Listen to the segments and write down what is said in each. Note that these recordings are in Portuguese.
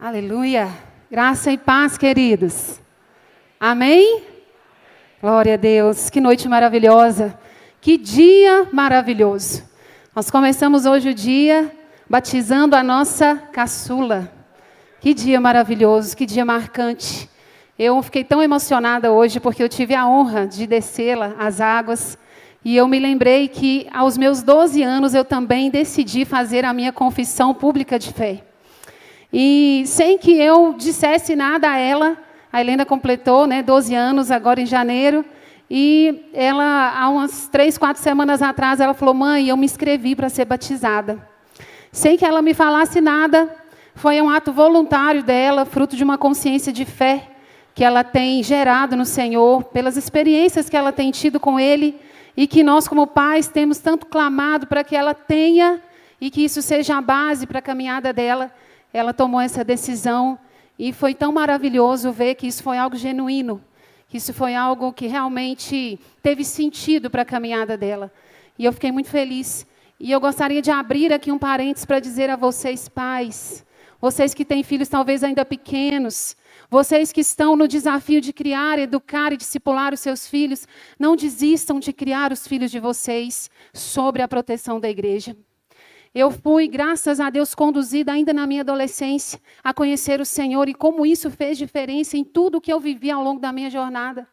Aleluia. Graça e paz, queridos. Amém? Glória a Deus. Que noite maravilhosa. Que dia maravilhoso. Nós começamos hoje o dia batizando a nossa caçula. Que dia maravilhoso, que dia marcante. Eu fiquei tão emocionada hoje porque eu tive a honra de descê-la às águas. E eu me lembrei que aos meus 12 anos eu também decidi fazer a minha confissão pública de fé. E sem que eu dissesse nada a ela, a Helena completou 12 anos agora em janeiro, e ela, há umas 3, 4 semanas atrás, ela falou: mãe, eu me inscrevi para ser batizada. Sem que ela me falasse nada, foi um ato voluntário dela, fruto de uma consciência de fé que ela tem gerado no Senhor, pelas experiências que ela tem tido com Ele, e que nós como pais temos tanto clamado para que ela tenha, e que isso seja a base para a caminhada dela. Ela tomou essa decisão e foi tão maravilhoso ver que isso foi algo genuíno, que isso foi algo que realmente teve sentido para a caminhada dela. E eu fiquei muito feliz. E eu gostaria de abrir aqui um parênteses para dizer a vocês, pais, vocês que têm filhos talvez ainda pequenos, vocês que estão no desafio de criar, educar e discipular os seus filhos, não desistam de criar os filhos de vocês sobre a proteção da igreja. Eu fui, graças a Deus, conduzida ainda na minha adolescência a conhecer o Senhor e como isso fez diferença em tudo que eu vivi ao longo da minha jornada.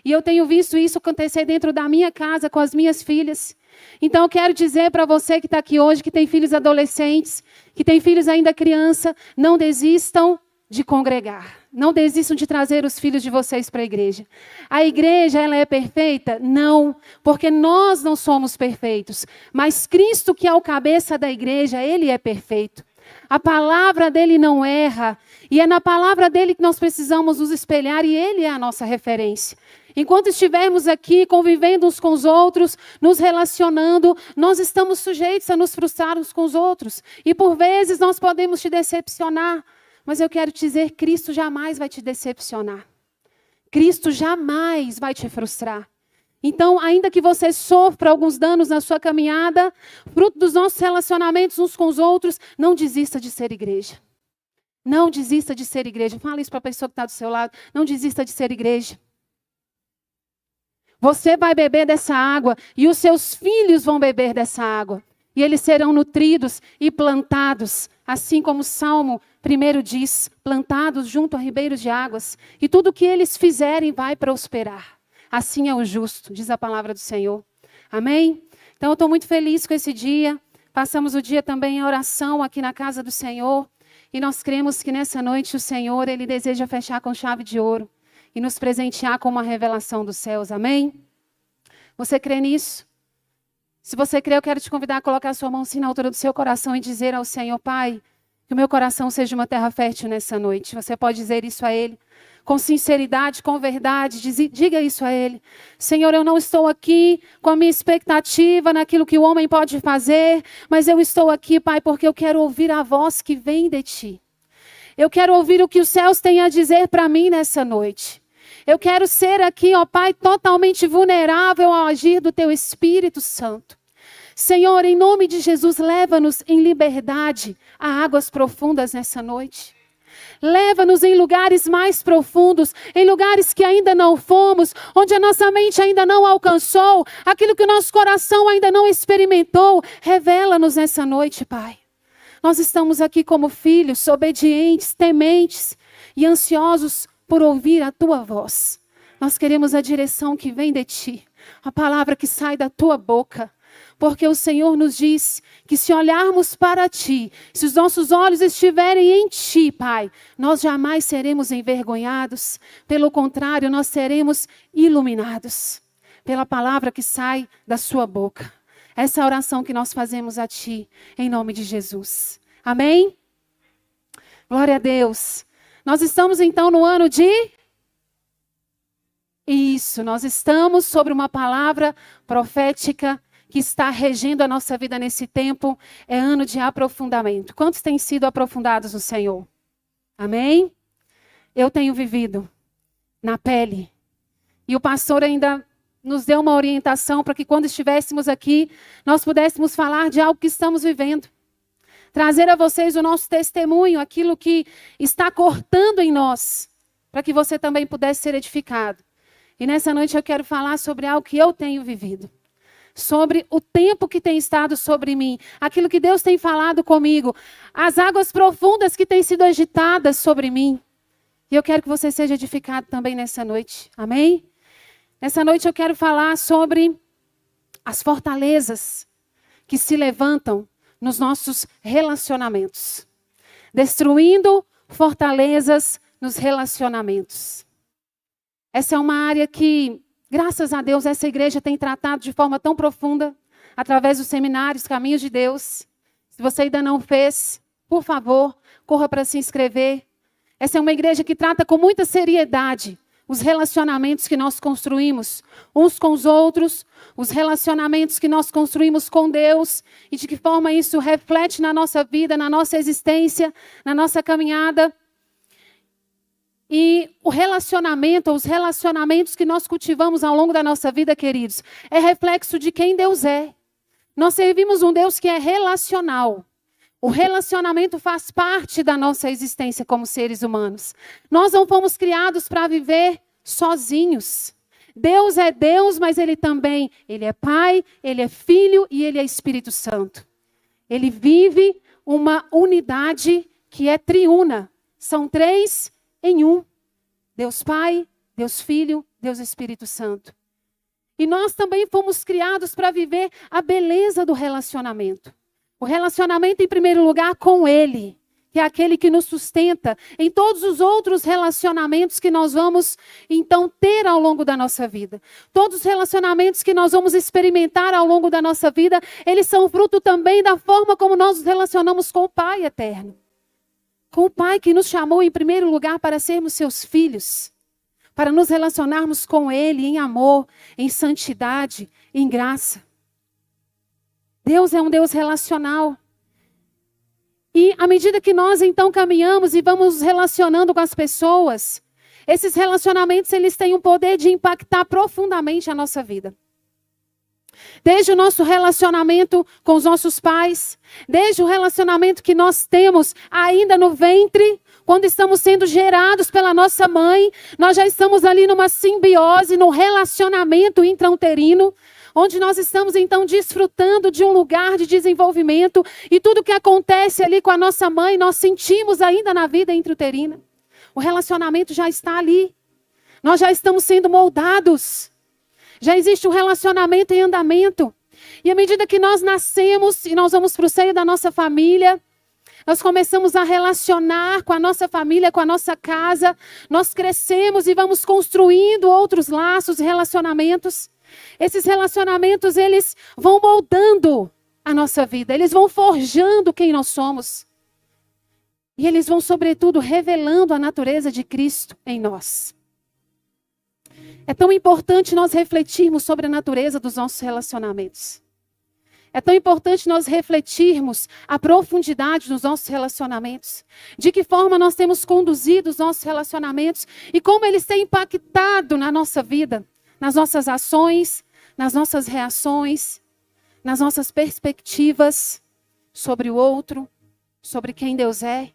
E eu tenho visto isso acontecer dentro da minha casa com as minhas filhas. Então eu quero dizer para você que está aqui hoje, que tem filhos adolescentes, que tem filhos ainda criança, não desistam de congregar. Não desistam de trazer os filhos de vocês para a igreja. A igreja, ela é perfeita? Não, porque nós não somos perfeitos. Mas Cristo, que é o cabeça da igreja, Ele é perfeito. A palavra dEle não erra. E é na palavra dEle que nós precisamos nos espelhar e Ele é a nossa referência. Enquanto estivermos aqui convivendo uns com os outros, nos relacionando, nós estamos sujeitos a nos frustrar uns com os outros. E por vezes nós podemos te decepcionar. Mas eu quero te dizer, Cristo jamais vai te decepcionar. Cristo jamais vai te frustrar. Então, ainda que você sofra alguns danos na sua caminhada, fruto dos nossos relacionamentos uns com os outros, não desista de ser igreja. Não desista de ser igreja. Fala isso para a pessoa que está do seu lado. Não desista de ser igreja. Você vai beber dessa água e os seus filhos vão beber dessa água. E eles serão nutridos e plantados, assim como o Salmo 1 diz, plantados junto a ribeiros de águas. E tudo o que eles fizerem vai prosperar. Assim é o justo, diz a palavra do Senhor. Amém? Então eu estou muito feliz com esse dia. Passamos o dia também em oração aqui na casa do Senhor. E nós cremos que nessa noite o Senhor, Ele deseja fechar com chave de ouro. E nos presentear com uma revelação dos céus. Amém? Você crê nisso? Se você crê, eu quero te convidar a colocar a sua mão assim na altura do seu coração e dizer ao Senhor: Pai, que o meu coração seja uma terra fértil nessa noite. Você pode dizer isso a Ele, com sinceridade, com verdade, diga isso a Ele. Senhor, eu não estou aqui com a minha expectativa naquilo que o homem pode fazer, mas eu estou aqui, Pai, porque eu quero ouvir a voz que vem de Ti. Eu quero ouvir o que os céus têm a dizer para mim nessa noite. Eu quero ser aqui, ó Pai, totalmente vulnerável ao agir do Teu Espírito Santo. Senhor, em nome de Jesus, leva-nos em liberdade a águas profundas nessa noite. Leva-nos em lugares mais profundos, em lugares que ainda não fomos, onde a nossa mente ainda não alcançou, aquilo que o nosso coração ainda não experimentou. Revela-nos nessa noite, Pai. Nós estamos aqui como filhos, obedientes, tementes e ansiosos por ouvir a Tua voz. Nós queremos a direção que vem de Ti, a palavra que sai da Tua boca. Porque o Senhor nos diz que se olharmos para Ti, se os nossos olhos estiverem em Ti, Pai, nós jamais seremos envergonhados. Pelo contrário, nós seremos iluminados pela palavra que sai da Sua boca. Essa é a oração que nós fazemos a Ti, em nome de Jesus. Amém? Glória a Deus. Nós estamos então no ano de... Isso, nós estamos sobre uma palavra profética que está regendo a nossa vida nesse tempo. É ano de aprofundamento. Quantos têm sido aprofundados no Senhor? Amém? Eu tenho vivido na pele. E o pastor ainda nos deu uma orientação para que quando estivéssemos aqui, nós pudéssemos falar de algo que estamos vivendo. trazer a vocês o nosso testemunho, aquilo que está cortando em nós, para que você também pudesse ser edificado. E nessa noite eu quero falar sobre algo que eu tenho vivido. Sobre o tempo que tem estado sobre mim, aquilo que Deus tem falado comigo, as águas profundas que têm sido agitadas sobre mim. E eu quero que você seja edificado também nessa noite. Amém? Nessa noite eu quero falar sobre as fortalezas que se levantam nos nossos relacionamentos. Destruindo fortalezas nos relacionamentos. Essa é uma área que, graças a Deus, essa igreja tem tratado de forma tão profunda, através dos seminários Caminhos de Deus. Se você ainda não fez, por favor, corra para se inscrever. Essa é uma igreja que trata com muita seriedade os relacionamentos que nós construímos uns com os outros, os relacionamentos que nós construímos com Deus e de que forma isso reflete na nossa vida, na nossa existência, na nossa caminhada. E o relacionamento, os relacionamentos que nós cultivamos ao longo da nossa vida, queridos, é reflexo de quem Deus é. Nós servimos um Deus que é relacional. O relacionamento faz parte da nossa existência como seres humanos. Nós não fomos criados para viver sozinhos. Deus é Deus, mas Ele também, Ele é Pai, Ele é Filho e Ele é Espírito Santo. Ele vive uma unidade que é triuna. São três em um. Deus Pai, Deus Filho, Deus Espírito Santo. E nós também fomos criados para viver a beleza do relacionamento. O relacionamento, em primeiro lugar, com Ele, que é aquele que nos sustenta em todos os outros relacionamentos que nós vamos, então, ter ao longo da nossa vida. Todos os relacionamentos que nós vamos experimentar ao longo da nossa vida, eles são fruto também da forma como nós nos relacionamos com o Pai eterno. Com o Pai que nos chamou, em primeiro lugar, para sermos seus filhos. Para nos relacionarmos com Ele em amor, em santidade, em graça. Deus é um Deus relacional. E à medida que nós então caminhamos e vamos nos relacionando com as pessoas, esses relacionamentos eles têm o poder de impactar profundamente a nossa vida. Desde o nosso relacionamento com os nossos pais, desde o relacionamento que nós temos ainda no ventre, quando estamos sendo gerados pela nossa mãe, nós já estamos ali numa simbiose, num relacionamento intrauterino, onde nós estamos então desfrutando de um lugar de desenvolvimento e tudo que acontece ali com a nossa mãe, nós sentimos ainda na vida intrauterina. O relacionamento já está ali. Nós já estamos sendo moldados. Já existe um relacionamento em andamento. E à medida que nós nascemos e nós vamos para o seio da nossa família, nós começamos a relacionar com a nossa família, com a nossa casa. Nós crescemos e vamos construindo outros laços e relacionamentos. Esses relacionamentos, eles vão moldando a nossa vida. Eles vão forjando quem nós somos. E eles vão, sobretudo, revelando a natureza de Cristo em nós. É tão importante nós refletirmos sobre a natureza dos nossos relacionamentos. É tão importante nós refletirmos a profundidade dos nossos relacionamentos. De que forma nós temos conduzido os nossos relacionamentos e como eles têm impactado na nossa vida, nas nossas ações, nas nossas reações, nas nossas perspectivas sobre o outro, sobre quem Deus é.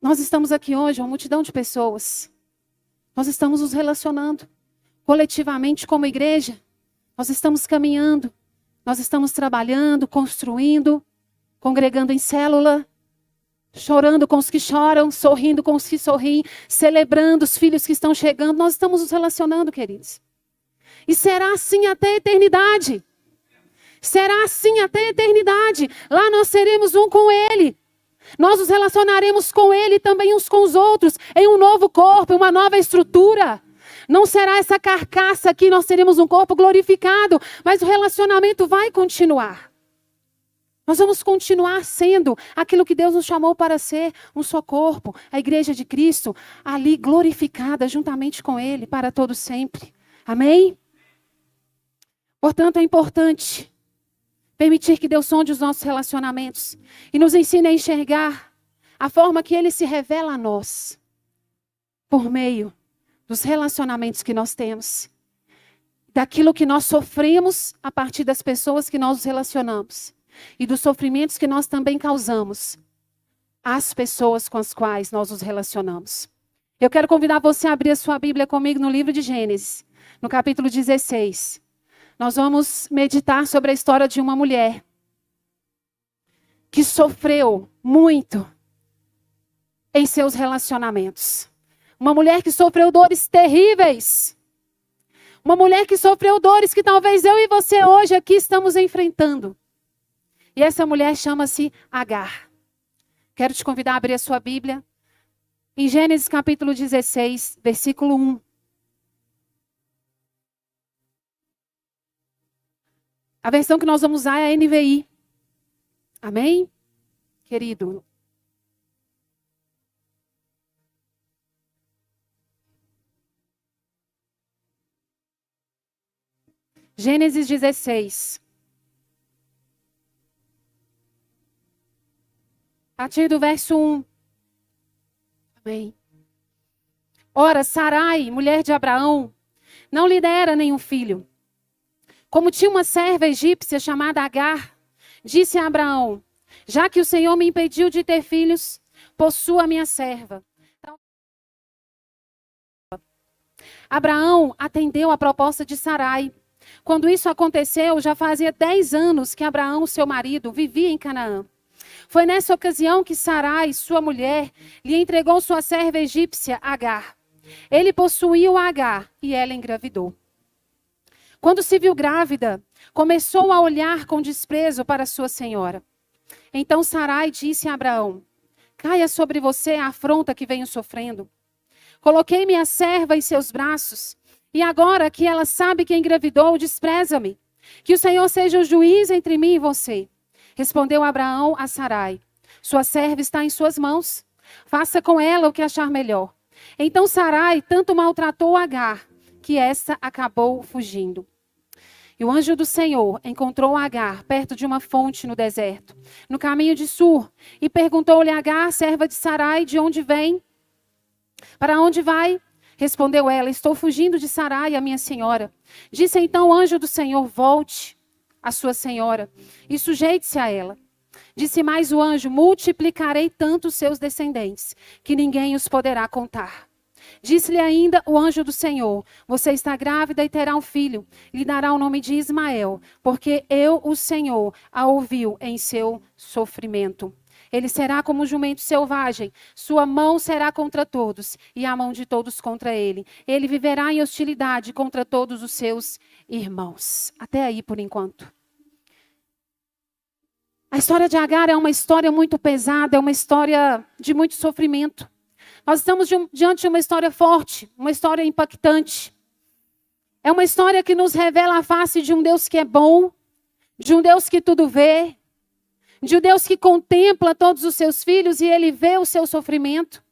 Nós estamos aqui hoje, uma multidão de pessoas. Nós estamos nos relacionando coletivamente como igreja. Nós estamos caminhando, nós estamos trabalhando, construindo, congregando em célula, chorando com os que choram, sorrindo com os que sorriem, celebrando os filhos que estão chegando. Nós estamos nos relacionando, queridos. E será assim até a eternidade. Será assim até a eternidade. Lá nós seremos um com Ele. Nós nos relacionaremos com Ele e também uns com os outros, em um novo corpo, em uma nova estrutura. Não será essa carcaça aqui, nós teremos um corpo glorificado, mas o relacionamento vai continuar. Nós vamos continuar sendo aquilo que Deus nos chamou para ser, um só corpo, a igreja de Cristo, ali glorificada juntamente com Ele para todo sempre. Amém? Portanto, é importante permitir que Deus sonde os nossos relacionamentos e nos ensine a enxergar a forma que Ele se revela a nós, por meio dos relacionamentos que nós temos, daquilo que nós sofremos a partir das pessoas que nós nos relacionamos. e dos sofrimentos que nós também causamos às pessoas com as quais nós nos relacionamos. Eu quero convidar você a abrir a sua Bíblia comigo no livro de Gênesis, no capítulo 16. Nós vamos meditar sobre a história de uma mulher que sofreu muito em seus relacionamentos. Uma mulher que sofreu dores terríveis. Uma mulher que sofreu dores que talvez eu e você hoje aqui estamos enfrentando. E essa mulher chama-se Agar. Quero te convidar a abrir a sua Bíblia em Gênesis capítulo 16, versículo 1. A versão que nós vamos usar é a NVI. Amém? Querido. Gênesis 16. A partir do verso 1. Amém. Ora, Sarai, mulher de Abraão, não lhe dera nenhum filho. Como tinha uma serva egípcia chamada Agar, disse a Abraão: já que o Senhor me impediu de ter filhos, possua a minha serva. Abraão atendeu a proposta de Sarai. Quando isso aconteceu, já fazia 10 anos que Abraão, seu marido, vivia em Canaã. Foi nessa ocasião que Sarai, sua mulher, lhe entregou sua serva egípcia, Agar. Ele possuiu Agar e ela engravidou. Quando se viu grávida, começou a olhar com desprezo para sua senhora. Então Sarai disse a Abraão: caia sobre você a afronta que venho sofrendo. Coloquei minha serva em seus braços, e agora que ela sabe que engravidou, despreza-me. Que o Senhor seja o juiz entre mim e você. Respondeu Abraão a Sarai: sua serva está em suas mãos. Faça com ela o que achar melhor. Então Sarai tanto maltratou Agar, que esta acabou fugindo. E o anjo do Senhor encontrou Agar perto de uma fonte no deserto, no caminho de Sur, e perguntou-lhe a Agar, serva de Sarai, de onde vem? Para onde vai? Respondeu ela: estou fugindo de Sarai, a minha senhora. Disse então o anjo do Senhor: volte a sua senhora e sujeite-se a ela. Disse mais o anjo: multiplicarei tanto os seus descendentes, que ninguém os poderá contar. Disse-lhe ainda o anjo do Senhor: você está grávida e terá um filho, lhe dará o nome de Ismael, porque eu, o Senhor, a ouviu em seu sofrimento. Ele será como um jumento selvagem, sua mão será contra todos, e a mão de todos contra ele. Ele viverá em hostilidade contra todos os seus irmãos. Até aí por enquanto. A história de Agar é uma história muito pesada, é uma história de muito sofrimento. Nós estamos diante de uma história forte, uma história impactante. É uma história que nos revela a face de um Deus que é bom, de um Deus que tudo vê, de um Deus que contempla todos os seus filhos e ele vê o seu sofrimento.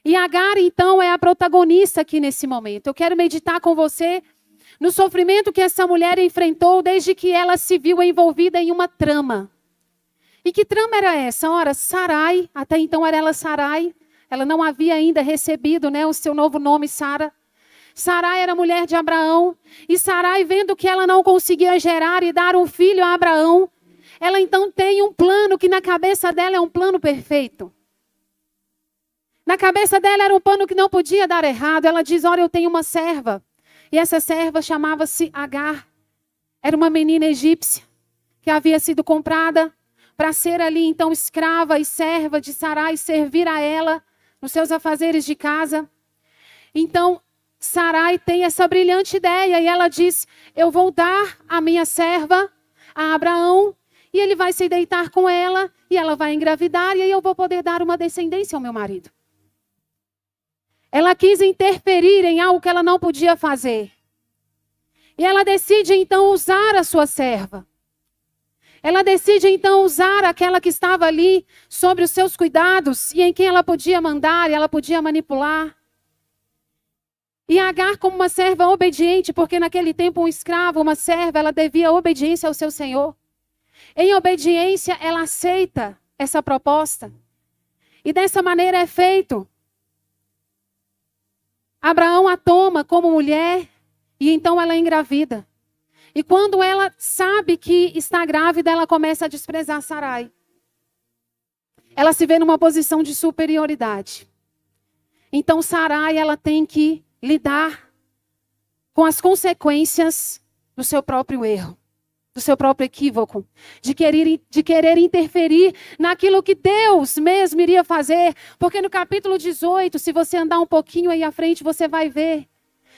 E Agar, então, é a protagonista aqui nesse momento. Eu quero meditar com você no sofrimento que essa mulher enfrentou desde que ela se viu envolvida em uma trama. E que trama era essa? Ora, Sarai, até então era ela Sarai, ela não havia ainda recebido, o seu novo nome, Sara. Sarai era mulher de Abraão, e Sarai, vendo que ela não conseguia gerar e dar um filho a Abraão, ela então tem um plano que na cabeça dela é um plano perfeito. Na cabeça dela era um plano que não podia dar errado. Ela diz: olha, eu tenho uma serva. E essa serva chamava-se Agar. Era uma menina egípcia que havia sido comprada para ser ali então escrava e serva de Sarai, servir a ela nos seus afazeres de casa. Então Sarai tem essa brilhante ideia e ela diz: eu vou dar a minha serva a Abraão, e ele vai se deitar com ela, e ela vai engravidar, e aí eu vou poder dar uma descendência ao meu marido. Ela quis interferir em algo que ela não podia fazer. E ela decide então usar a sua serva. Ela decide então usar aquela que estava ali sobre os seus cuidados, e em quem ela podia mandar, e ela podia manipular. E Agar, como uma serva obediente, porque naquele tempo um escravo, uma serva, ela devia obediência ao seu senhor. Em obediência, ela aceita essa proposta. E dessa maneira é feito. Abraão a toma como mulher e então ela é engravida. E quando ela sabe que está grávida, ela começa a desprezar Sarai. Ela se vê numa posição de superioridade. Então Sarai, ela tem que lidar com as consequências do seu próprio erro, do seu próprio equívoco, de querer interferir naquilo que Deus mesmo iria fazer. Porque no capítulo 18, se você andar um pouquinho aí à frente, você vai ver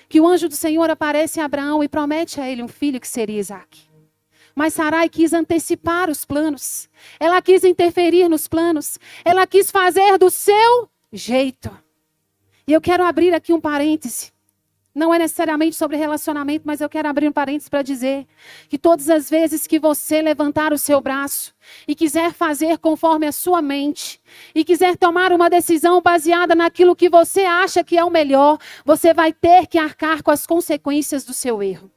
que o anjo do Senhor aparece a Abraão e promete a ele um filho que seria Isaque. Mas Sarai quis antecipar os planos. Ela quis interferir nos planos. Ela quis fazer do seu jeito. E eu quero abrir aqui um parêntese. Não é necessariamente sobre relacionamento, mas eu quero abrir um parênteses para dizer que todas as vezes que você levantar o seu braço e quiser fazer conforme a sua mente, e quiser tomar uma decisão baseada naquilo que você acha que é o melhor, você vai ter que arcar com as consequências do seu erro.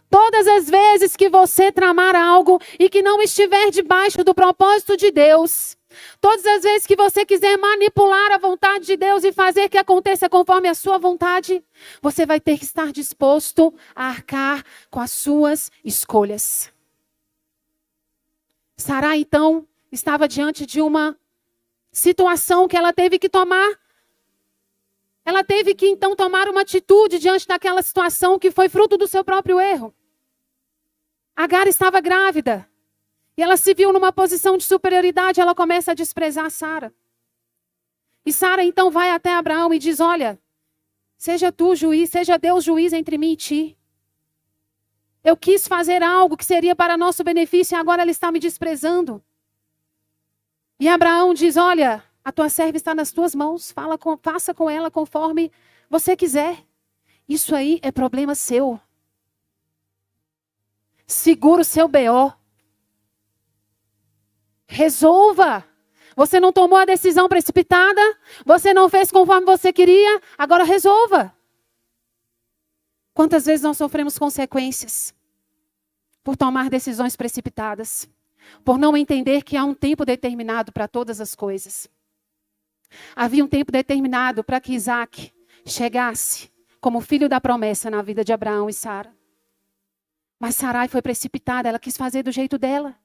Todas as vezes que você tramar algo e que não estiver debaixo do propósito de Deus, todas as vezes que você quiser manipular a vontade de Deus e fazer que aconteça conforme a sua vontade, você vai ter que estar disposto a arcar com as suas escolhas. Sarai, então, estava diante de uma situação que ela teve que tomar. Ela teve que, então, tomar uma atitude diante daquela situação que foi fruto do seu próprio erro. Agar estava grávida. E ela se viu numa posição de superioridade, ela começa a desprezar Sara. E Sara então vai até Abraão e diz: olha, seja tu juiz, seja Deus juiz entre mim e ti. Eu quis fazer algo que seria para nosso benefício e agora ela está me desprezando. E Abraão diz: olha, a tua serva está nas tuas mãos, faça com ela conforme você quiser. Isso aí é problema seu. Segura o seu BO. Resolva. Você não tomou a decisão precipitada. Você não fez conforme você queria. Agora resolva. Quantas vezes nós sofremos consequências por tomar decisões precipitadas? Por não entender que há um tempo determinado para todas as coisas. Havia um tempo determinado para que Isaque chegasse como filho da promessa na vida de Abraão e Sara. Mas Sarai foi precipitada, ela quis fazer do jeito dela.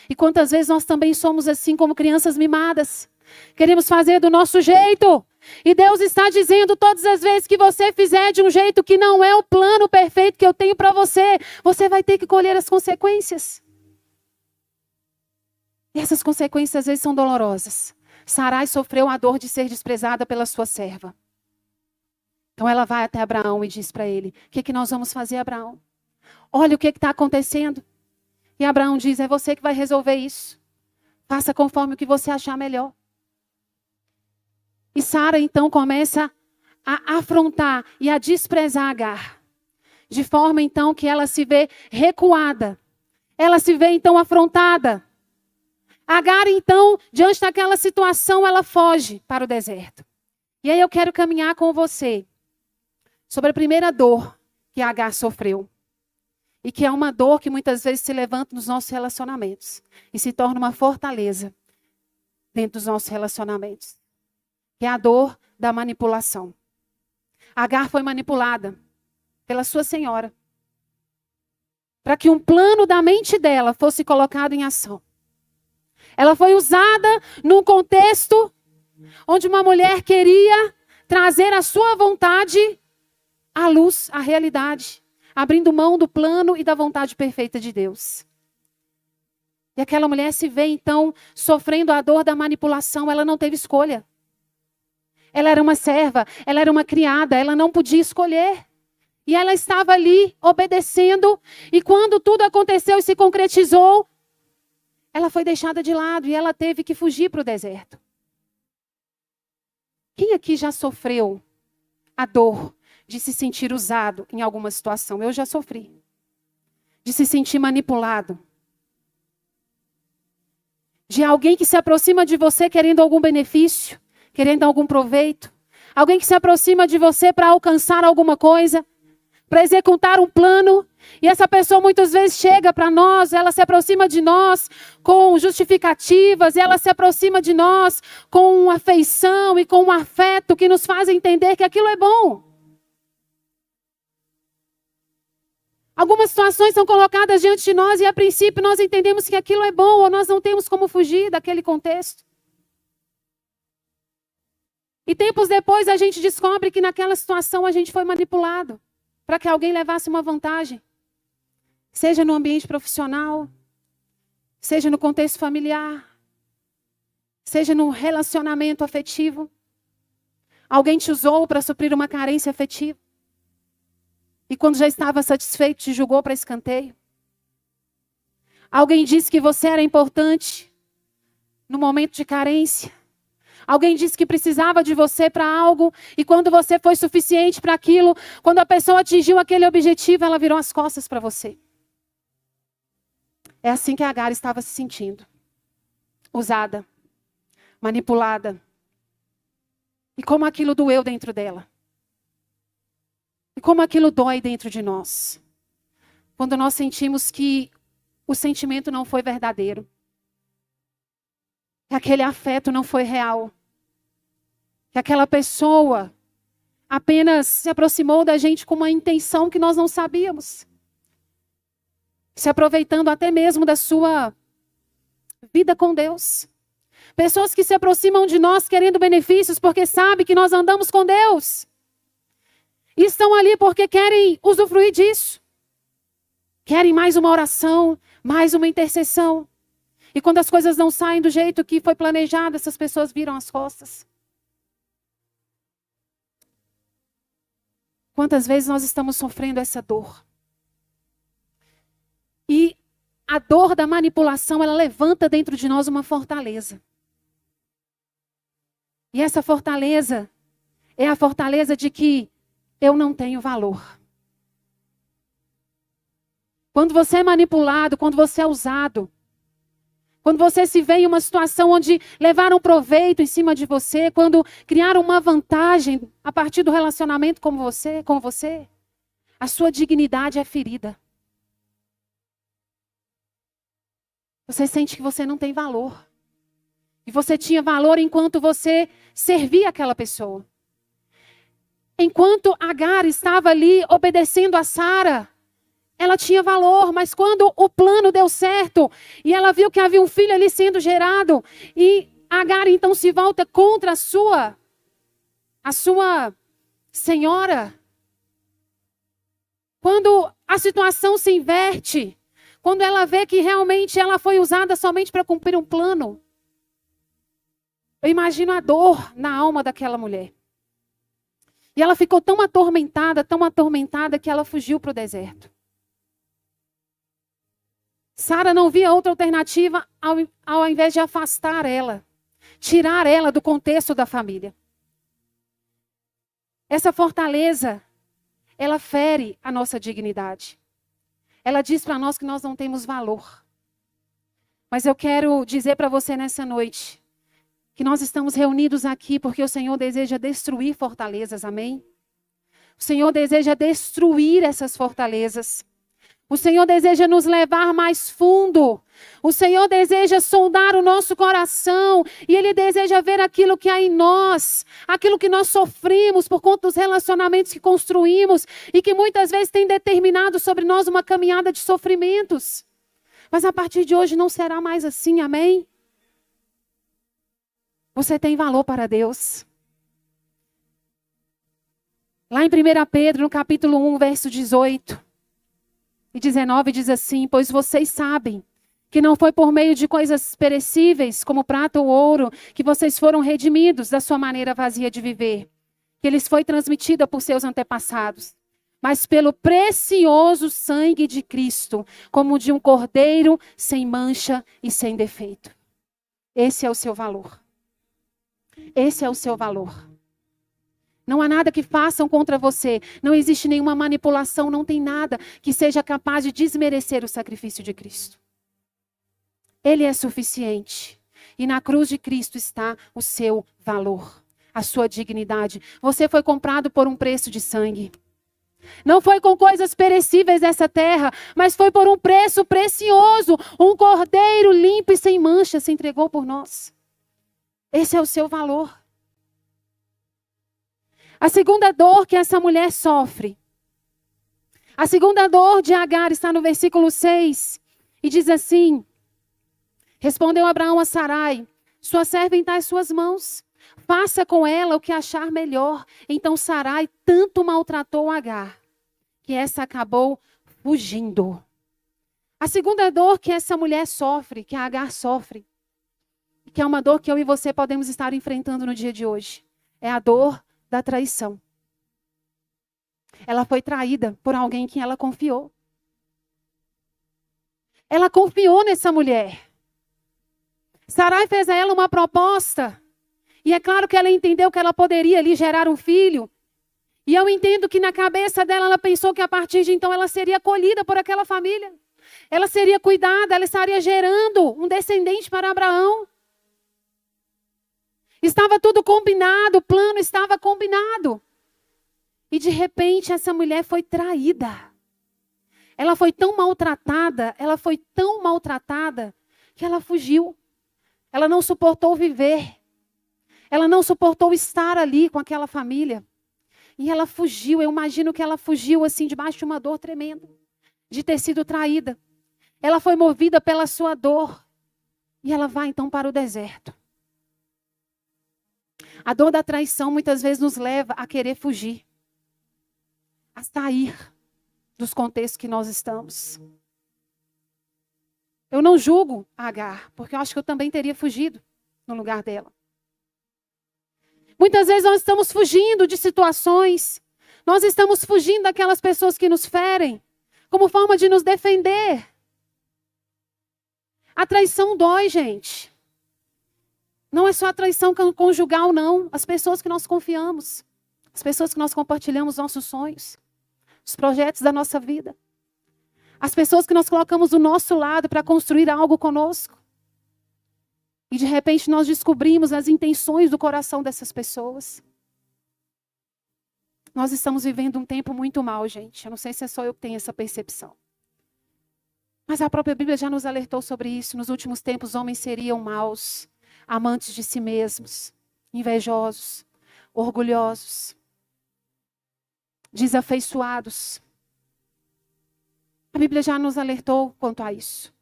E quantas vezes nós também somos assim como crianças mimadas. Queremos fazer do nosso jeito. E Deus está dizendo todas as vezes que você fizer de um jeito que não é o plano perfeito que eu tenho para você, você vai ter que colher as consequências. E essas consequências às vezes são dolorosas. Sarai sofreu a dor de ser desprezada pela sua serva. Então ela vai até Abraão e diz para ele: o que nós vamos fazer, Abraão? Olha o que está acontecendo. E Abraão diz: é você que vai resolver isso. Faça conforme o que você achar melhor. E Sara então começa a afrontar e a desprezar Agar. De forma então que ela se vê recuada. Ela se vê então afrontada. Agar então, diante daquela situação, ela foge para o deserto. E aí eu quero caminhar com você sobre a primeira dor que Agar sofreu. E que é uma dor que muitas vezes se levanta nos nossos relacionamentos. E se torna uma fortaleza dentro dos nossos relacionamentos. Que é a dor da manipulação. Agar foi manipulada pela sua senhora. Para que um plano da mente dela fosse colocado em ação. Ela foi usada num contexto onde uma mulher queria trazer a sua vontade à luz, à realidade. Abrindo mão do plano e da vontade perfeita de Deus. E aquela mulher se vê então sofrendo a dor da manipulação. Ela não teve escolha. Ela era uma serva, ela era uma criada, ela não podia escolher. E ela estava ali obedecendo. E quando tudo aconteceu e se concretizou, ela foi deixada de lado e ela teve que fugir para o deserto. Quem aqui já sofreu a dor de se sentir usado em alguma situação? Eu já sofri. De se sentir manipulado. De alguém que se aproxima de você querendo algum benefício, querendo algum proveito. Alguém que se aproxima de você para alcançar alguma coisa, para executar um plano. E essa pessoa muitas vezes chega para nós, ela se aproxima de nós com justificativas, ela se aproxima de nós com uma afeição e com um afeto que nos faz entender que aquilo é bom. Algumas situações são colocadas diante de nós e a princípio nós entendemos que aquilo é bom ou nós não temos como fugir daquele contexto. E tempos depois a gente descobre que naquela situação a gente foi manipulado para que alguém levasse uma vantagem. Seja no ambiente profissional, seja no contexto familiar, seja no relacionamento afetivo. Alguém te usou para suprir uma carência afetiva. E quando já estava satisfeito, te julgou para escanteio. Alguém disse que você era importante no momento de carência. Alguém disse que precisava de você para algo. E quando você foi suficiente para aquilo, quando a pessoa atingiu aquele objetivo, ela virou as costas para você. É assim que a Agar estava se sentindo. Usada, manipulada. E como aquilo doeu dentro dela. E como aquilo dói dentro de nós. Quando nós sentimos que o sentimento não foi verdadeiro. Que aquele afeto não foi real. Que aquela pessoa apenas se aproximou da gente com uma intenção que nós não sabíamos. Se aproveitando até mesmo da sua vida com Deus. Pessoas que se aproximam de nós querendo benefícios porque sabem que nós andamos com Deus. E estão ali porque querem usufruir disso. Querem mais uma oração, mais uma intercessão. E quando as coisas não saem do jeito que foi planejado, essas pessoas viram as costas. Quantas vezes nós estamos sofrendo essa dor? E a dor da manipulação, ela levanta dentro de nós uma fortaleza. E essa fortaleza é a fortaleza de que eu não tenho valor. Quando você é manipulado, quando você é usado, quando você se vê em uma situação onde levaram proveito em cima de você, quando criaram uma vantagem a partir do relacionamento com você, a sua dignidade é ferida. Você sente que você não tem valor. E você tinha valor enquanto você servia aquela pessoa. Enquanto Agar estava ali obedecendo a Sara, ela tinha valor, mas quando o plano deu certo e ela viu que havia um filho ali sendo gerado, e Agar então se volta contra a sua senhora. Quando a situação se inverte, quando ela vê que realmente ela foi usada somente para cumprir um plano, eu imagino a dor na alma daquela mulher. E ela ficou tão atormentada que ela fugiu para o deserto. Sara não via outra alternativa ao invés de afastar ela, tirar ela do contexto da família. Essa fortaleza, ela fere a nossa dignidade. Ela diz para nós que nós não temos valor. Mas eu quero dizer para você nessa noite, que nós estamos reunidos aqui porque o Senhor deseja destruir fortalezas, amém? O Senhor deseja destruir essas fortalezas. O Senhor deseja nos levar mais fundo. O Senhor deseja sondar o nosso coração. E Ele deseja ver aquilo que há em nós. Aquilo que nós sofrimos por conta dos relacionamentos que construímos. E que muitas vezes tem determinado sobre nós uma caminhada de sofrimentos. Mas a partir de hoje não será mais assim, amém? Você tem valor para Deus. Lá em 1 Pedro, no capítulo 1, verso 18 e 19, diz assim: pois vocês sabem que não foi por meio de coisas perecíveis, como prata ou ouro, que vocês foram redimidos da sua maneira vazia de viver, que lhes foi transmitida por seus antepassados, mas pelo precioso sangue de Cristo, como de um cordeiro sem mancha e sem defeito. Esse é o seu valor. Esse é o seu valor. Não há nada que façam contra você. Não existe nenhuma manipulação. Não tem nada que seja capaz de desmerecer o sacrifício de Cristo. Ele é suficiente. E na cruz de Cristo está o seu valor. A sua dignidade. Você foi comprado por um preço de sangue. Não foi com coisas perecíveis dessa terra, mas foi por um preço precioso. Um cordeiro limpo e sem mancha se entregou por nós. Esse é o seu valor. A segunda dor que essa mulher sofre. A segunda dor de Agar está no versículo 6 e diz assim: respondeu Abraão a Sarai: sua serva está em suas mãos. Faça com ela o que achar melhor. Então Sarai tanto maltratou Agar, que essa acabou fugindo. A segunda dor que essa mulher sofre, que a Agar sofre, que é uma dor que eu e você podemos estar enfrentando no dia de hoje, é a dor da traição. Ela foi traída por alguém que ela confiou. Ela confiou nessa mulher. Sarai fez a ela uma proposta. E é claro que ela entendeu que ela poderia ali gerar um filho. E eu entendo que na cabeça dela, ela pensou que a partir de então ela seria acolhida por aquela família. Ela seria cuidada, ela estaria gerando um descendente para Abraão. Estava tudo combinado, o plano estava combinado. E de repente essa mulher foi traída. Ela foi tão maltratada, que ela fugiu. Ela não suportou viver. Ela não suportou estar ali com aquela família. E ela fugiu. Eu imagino que ela fugiu assim, debaixo de uma dor tremenda, de ter sido traída. Ela foi movida pela sua dor. E ela vai então para o deserto. A dor da traição muitas vezes nos leva a querer fugir, a sair dos contextos que nós estamos. Eu não julgo a Agar, porque eu acho que eu também teria fugido no lugar dela. Muitas vezes nós estamos fugindo de situações, nós estamos fugindo daquelas pessoas que nos ferem, como forma de nos defender. A traição dói, gente. Não é só a traição conjugal, não. As pessoas que nós confiamos, as pessoas que nós compartilhamos nossos sonhos, os projetos da nossa vida. As pessoas que nós colocamos do nosso lado para construir algo conosco. E de repente nós descobrimos as intenções do coração dessas pessoas. Nós estamos vivendo um tempo muito mal, gente. Eu não sei se é só eu que tenho essa percepção. Mas a própria Bíblia já nos alertou sobre isso. Nos últimos tempos, homens seriam maus, amantes de si mesmos, invejosos, orgulhosos, desafeiçoados. A Bíblia já nos alertou quanto a isso.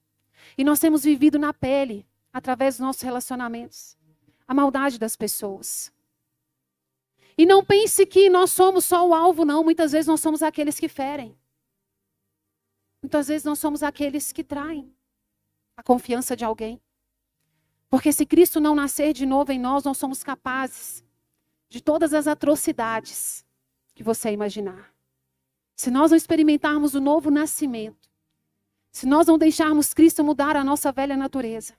E nós temos vivido na pele, através dos nossos relacionamentos, a maldade das pessoas. E não pense que nós somos só o alvo, não. Muitas vezes nós somos aqueles que ferem. Muitas vezes nós somos aqueles que traem a confiança de alguém. Porque se Cristo não nascer de novo em nós, nós somos capazes de todas as atrocidades que você imaginar. Se nós não experimentarmos o novo nascimento, se nós não deixarmos Cristo mudar a nossa velha natureza,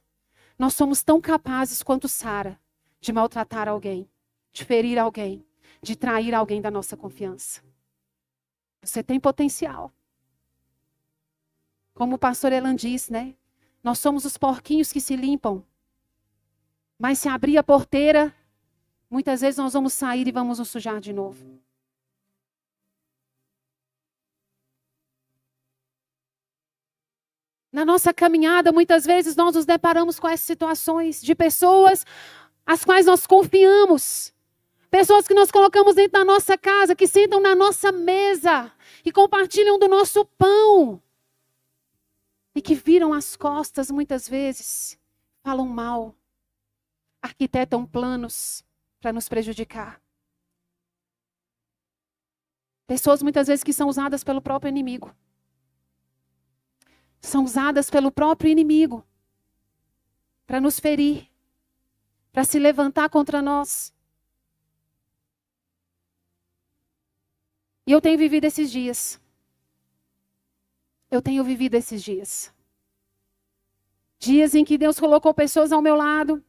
nós somos tão capazes quanto Sara de maltratar alguém, de ferir alguém, de trair alguém da nossa confiança. Você tem potencial. Como o pastor Elan diz, né? Nós somos os porquinhos que se limpam. Mas se abrir a porteira, muitas vezes nós vamos sair e vamos nos sujar de novo. Na nossa caminhada, muitas vezes nós nos deparamos com essas situações de pessoas às quais nós confiamos. Pessoas que nós colocamos dentro da nossa casa, que sentam na nossa mesa e compartilham do nosso pão. E que viram as costas muitas vezes, falam mal, arquitetam planos para nos prejudicar. Pessoas muitas vezes que são usadas pelo próprio inimigo. São usadas pelo próprio inimigo para nos ferir, para se levantar contra nós. E eu tenho vivido esses dias. Dias em que Deus colocou pessoas ao meu lado,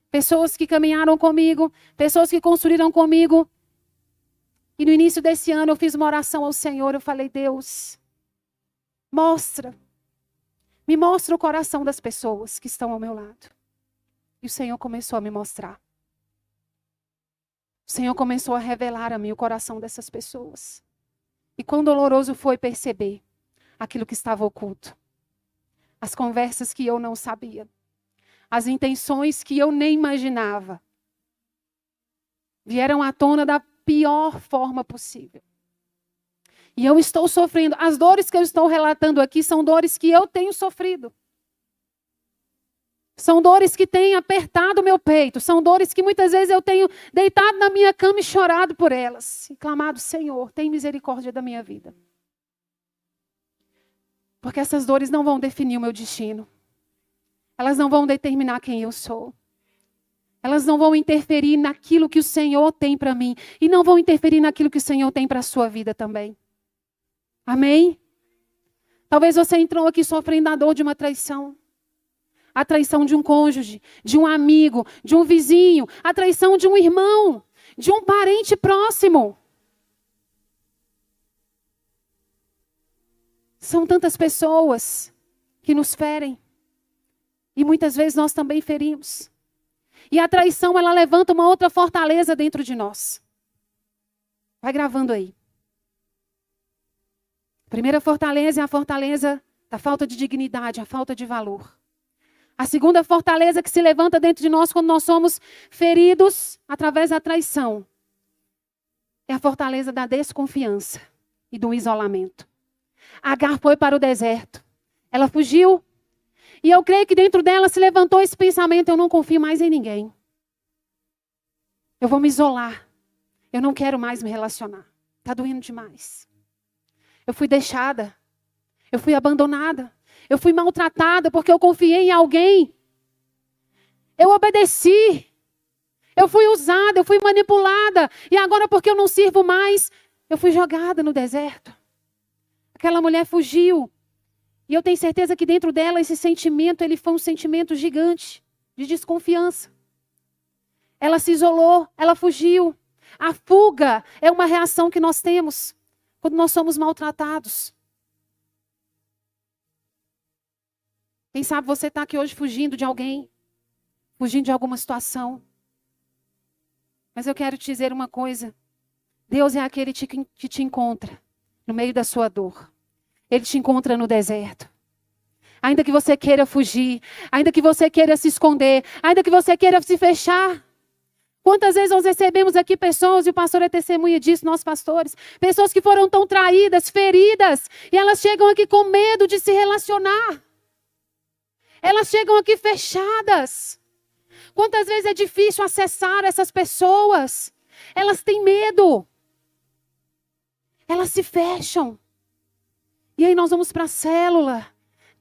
pessoas que caminharam comigo, pessoas que construíram comigo. E no início desse ano eu fiz uma oração ao Senhor, eu falei: Deus, me mostra o coração das pessoas que estão ao meu lado. E o Senhor começou a me mostrar. O Senhor começou a revelar a mim o coração dessas pessoas. E quão doloroso foi perceber aquilo que estava oculto. As conversas que eu não sabia. As intenções que eu nem imaginava. Vieram à tona da pior forma possível. E eu estou sofrendo. As dores que eu estou relatando aqui são dores que eu tenho sofrido. São dores que têm apertado o meu peito. São dores que muitas vezes eu tenho deitado na minha cama e chorado por elas. E clamado, Senhor, tem misericórdia da minha vida. Porque essas dores não vão definir o meu destino. Elas não vão determinar quem eu sou. Elas não vão interferir naquilo que o Senhor tem para mim. E não vão interferir naquilo que o Senhor tem para a sua vida também. Amém? Talvez você entrou aqui sofrendo a dor de uma traição. A traição de um cônjuge, de um amigo, de um vizinho. A traição de um irmão, de um parente próximo. São tantas pessoas que nos ferem. E muitas vezes nós também ferimos. E a traição, ela levanta uma outra fortaleza dentro de nós. Vai gravando aí. A primeira fortaleza é a fortaleza da falta de dignidade, a falta de valor. A segunda fortaleza que se levanta dentro de nós quando nós somos feridos através da traição é a fortaleza da desconfiança e do isolamento. Agar foi para o deserto. Ela fugiu. E eu creio que dentro dela se levantou esse pensamento: eu não confio mais em ninguém. Eu vou me isolar. Eu não quero mais me relacionar. Está doendo demais. Eu fui deixada. Eu fui abandonada. Eu fui maltratada porque eu confiei em alguém. Eu obedeci. Eu fui usada, eu fui manipulada. E agora, porque eu não sirvo mais, eu fui jogada no deserto. Aquela mulher fugiu. E eu tenho certeza que dentro dela esse sentimento, ele foi um sentimento gigante de desconfiança. Ela se isolou, ela fugiu. A fuga é uma reação que nós temos quando nós somos maltratados. Quem sabe você está aqui hoje fugindo de alguém, fugindo de alguma situação. Mas eu quero te dizer uma coisa. Deus é aquele que te encontra no meio da sua dor. Ele te encontra no deserto. Ainda que você queira fugir, ainda que você queira se esconder, ainda que você queira se fechar. Quantas vezes nós recebemos aqui pessoas, e o pastor é testemunha disso, nós pastores, pessoas que foram tão traídas, feridas, e elas chegam aqui com medo de se relacionar. Elas chegam aqui fechadas. Quantas vezes é difícil acessar essas pessoas? Elas têm medo. Elas se fecham. E aí nós vamos para a célula,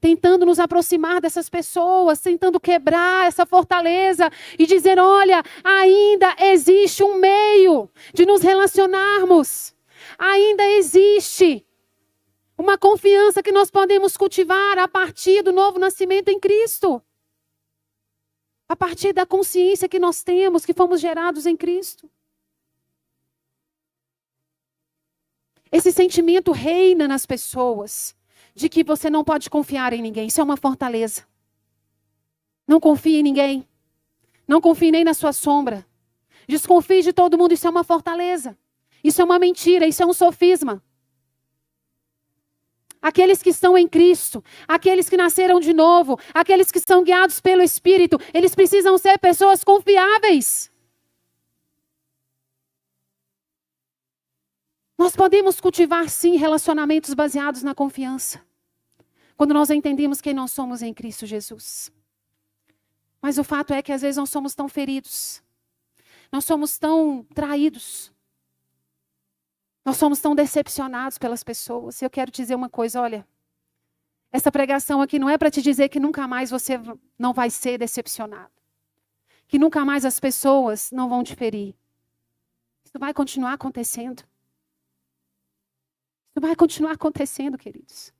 tentando nos aproximar dessas pessoas, tentando quebrar essa fortaleza e dizer, olha, ainda existe um meio de nos relacionarmos. Ainda existe uma confiança que nós podemos cultivar a partir do novo nascimento em Cristo. A partir da consciência que nós temos, que fomos gerados em Cristo. Esse sentimento reina nas pessoas de que você não pode confiar em ninguém. Isso é uma fortaleza. Não confie em ninguém. Não confie nem na sua sombra. Desconfie de todo mundo. Isso é uma fortaleza. Isso é uma mentira. Isso é um sofisma. Aqueles que estão em Cristo, aqueles que nasceram de novo, aqueles que são guiados pelo Espírito, eles precisam ser pessoas confiáveis. Nós podemos cultivar, sim, relacionamentos baseados na confiança. Quando nós entendemos quem nós somos em Cristo Jesus. Mas o fato é que às vezes nós somos tão feridos. Nós somos tão traídos. Nós somos tão decepcionados pelas pessoas. E eu quero te dizer uma coisa, olha. Essa pregação aqui não é para te dizer que nunca mais você não vai ser decepcionado. Que nunca mais as pessoas não vão te ferir. Isso vai continuar acontecendo. Isso vai continuar acontecendo, queridos.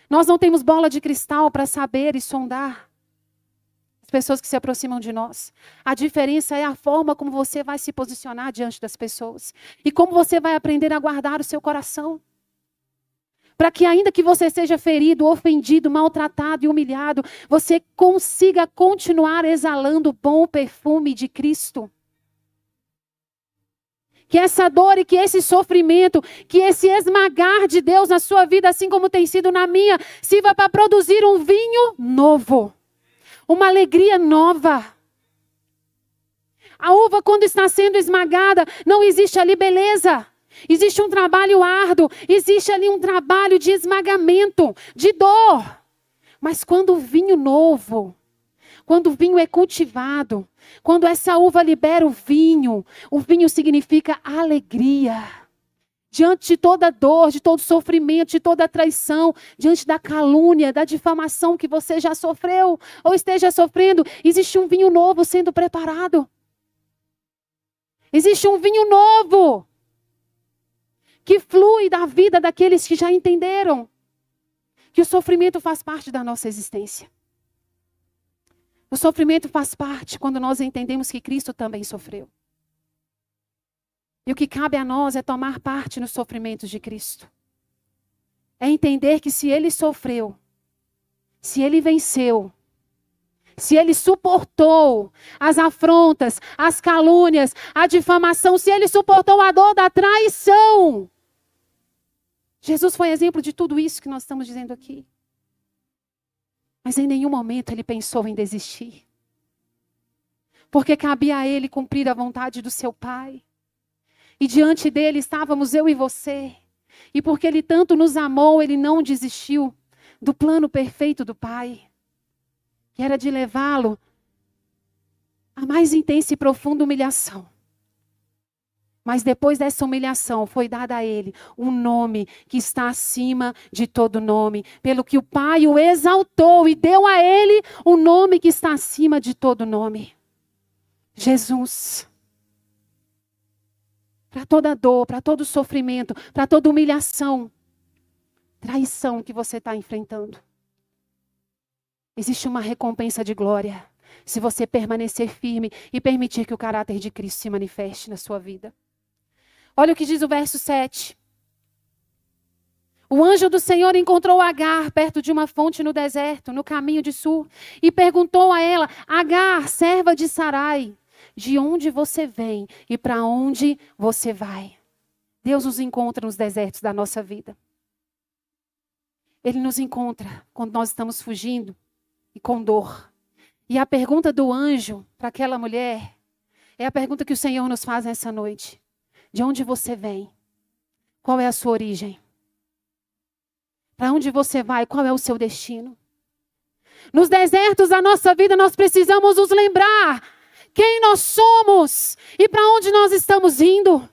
Nós não temos bola de cristal para saber e sondar as pessoas que se aproximam de nós. A diferença é a forma como você vai se posicionar diante das pessoas. E como você vai aprender a guardar o seu coração. Para que ainda que você seja ferido, ofendido, maltratado e humilhado, você consiga continuar exalando o bom perfume de Cristo. Que essa dor e que esse sofrimento, que esse esmagar de Deus na sua vida, assim como tem sido na minha, sirva para produzir um vinho novo. Uma alegria nova. A uva, quando está sendo esmagada, não existe ali beleza. Existe um trabalho árduo, existe ali um trabalho de esmagamento, de dor. Mas quando o vinho novo, quando o vinho é cultivado, quando essa uva libera o vinho significa alegria. Diante de toda dor, de todo sofrimento, de toda traição, diante da calúnia, da difamação que você já sofreu ou esteja sofrendo, existe um vinho novo sendo preparado. Existe um vinho novo que flui da vida daqueles que já entenderam que o sofrimento faz parte da nossa existência. O sofrimento faz parte quando nós entendemos que Cristo também sofreu. E o que cabe a nós é tomar parte nos sofrimentos de Cristo. É entender que se Ele sofreu, se Ele venceu, se Ele suportou as afrontas, as calúnias, a difamação, se Ele suportou a dor da traição. Jesus foi exemplo de tudo isso que nós estamos dizendo aqui. Mas em nenhum momento Ele pensou em desistir. Porque cabia a Ele cumprir a vontade do seu Pai. E diante dele estávamos eu e você. E porque Ele tanto nos amou, Ele não desistiu do plano perfeito do Pai. Que era de levá-lo à mais intensa e profunda humilhação. Mas depois dessa humilhação foi dada a Ele um nome que está acima de todo nome. Pelo que o Pai o exaltou e deu a Ele um nome que está acima de todo nome. Jesus. Para toda dor, para todo sofrimento, para toda humilhação, traição que você está enfrentando. Existe uma recompensa de glória se você permanecer firme e permitir que o caráter de Cristo se manifeste na sua vida. Olha o que diz o verso 7. O anjo do Senhor encontrou Agar perto de uma fonte no deserto, no caminho de Sur, e perguntou a ela: Agar, serva de Sarai, de onde você vem e para onde você vai? Deus nos encontra nos desertos da nossa vida. Ele nos encontra quando nós estamos fugindo e com dor. E a pergunta do anjo para aquela mulher é a pergunta que o Senhor nos faz nessa noite. De onde você vem? Qual é a sua origem? Para onde você vai? Qual é o seu destino? Nos desertos da nossa vida nós precisamos nos lembrar quem nós somos e para onde nós estamos indo.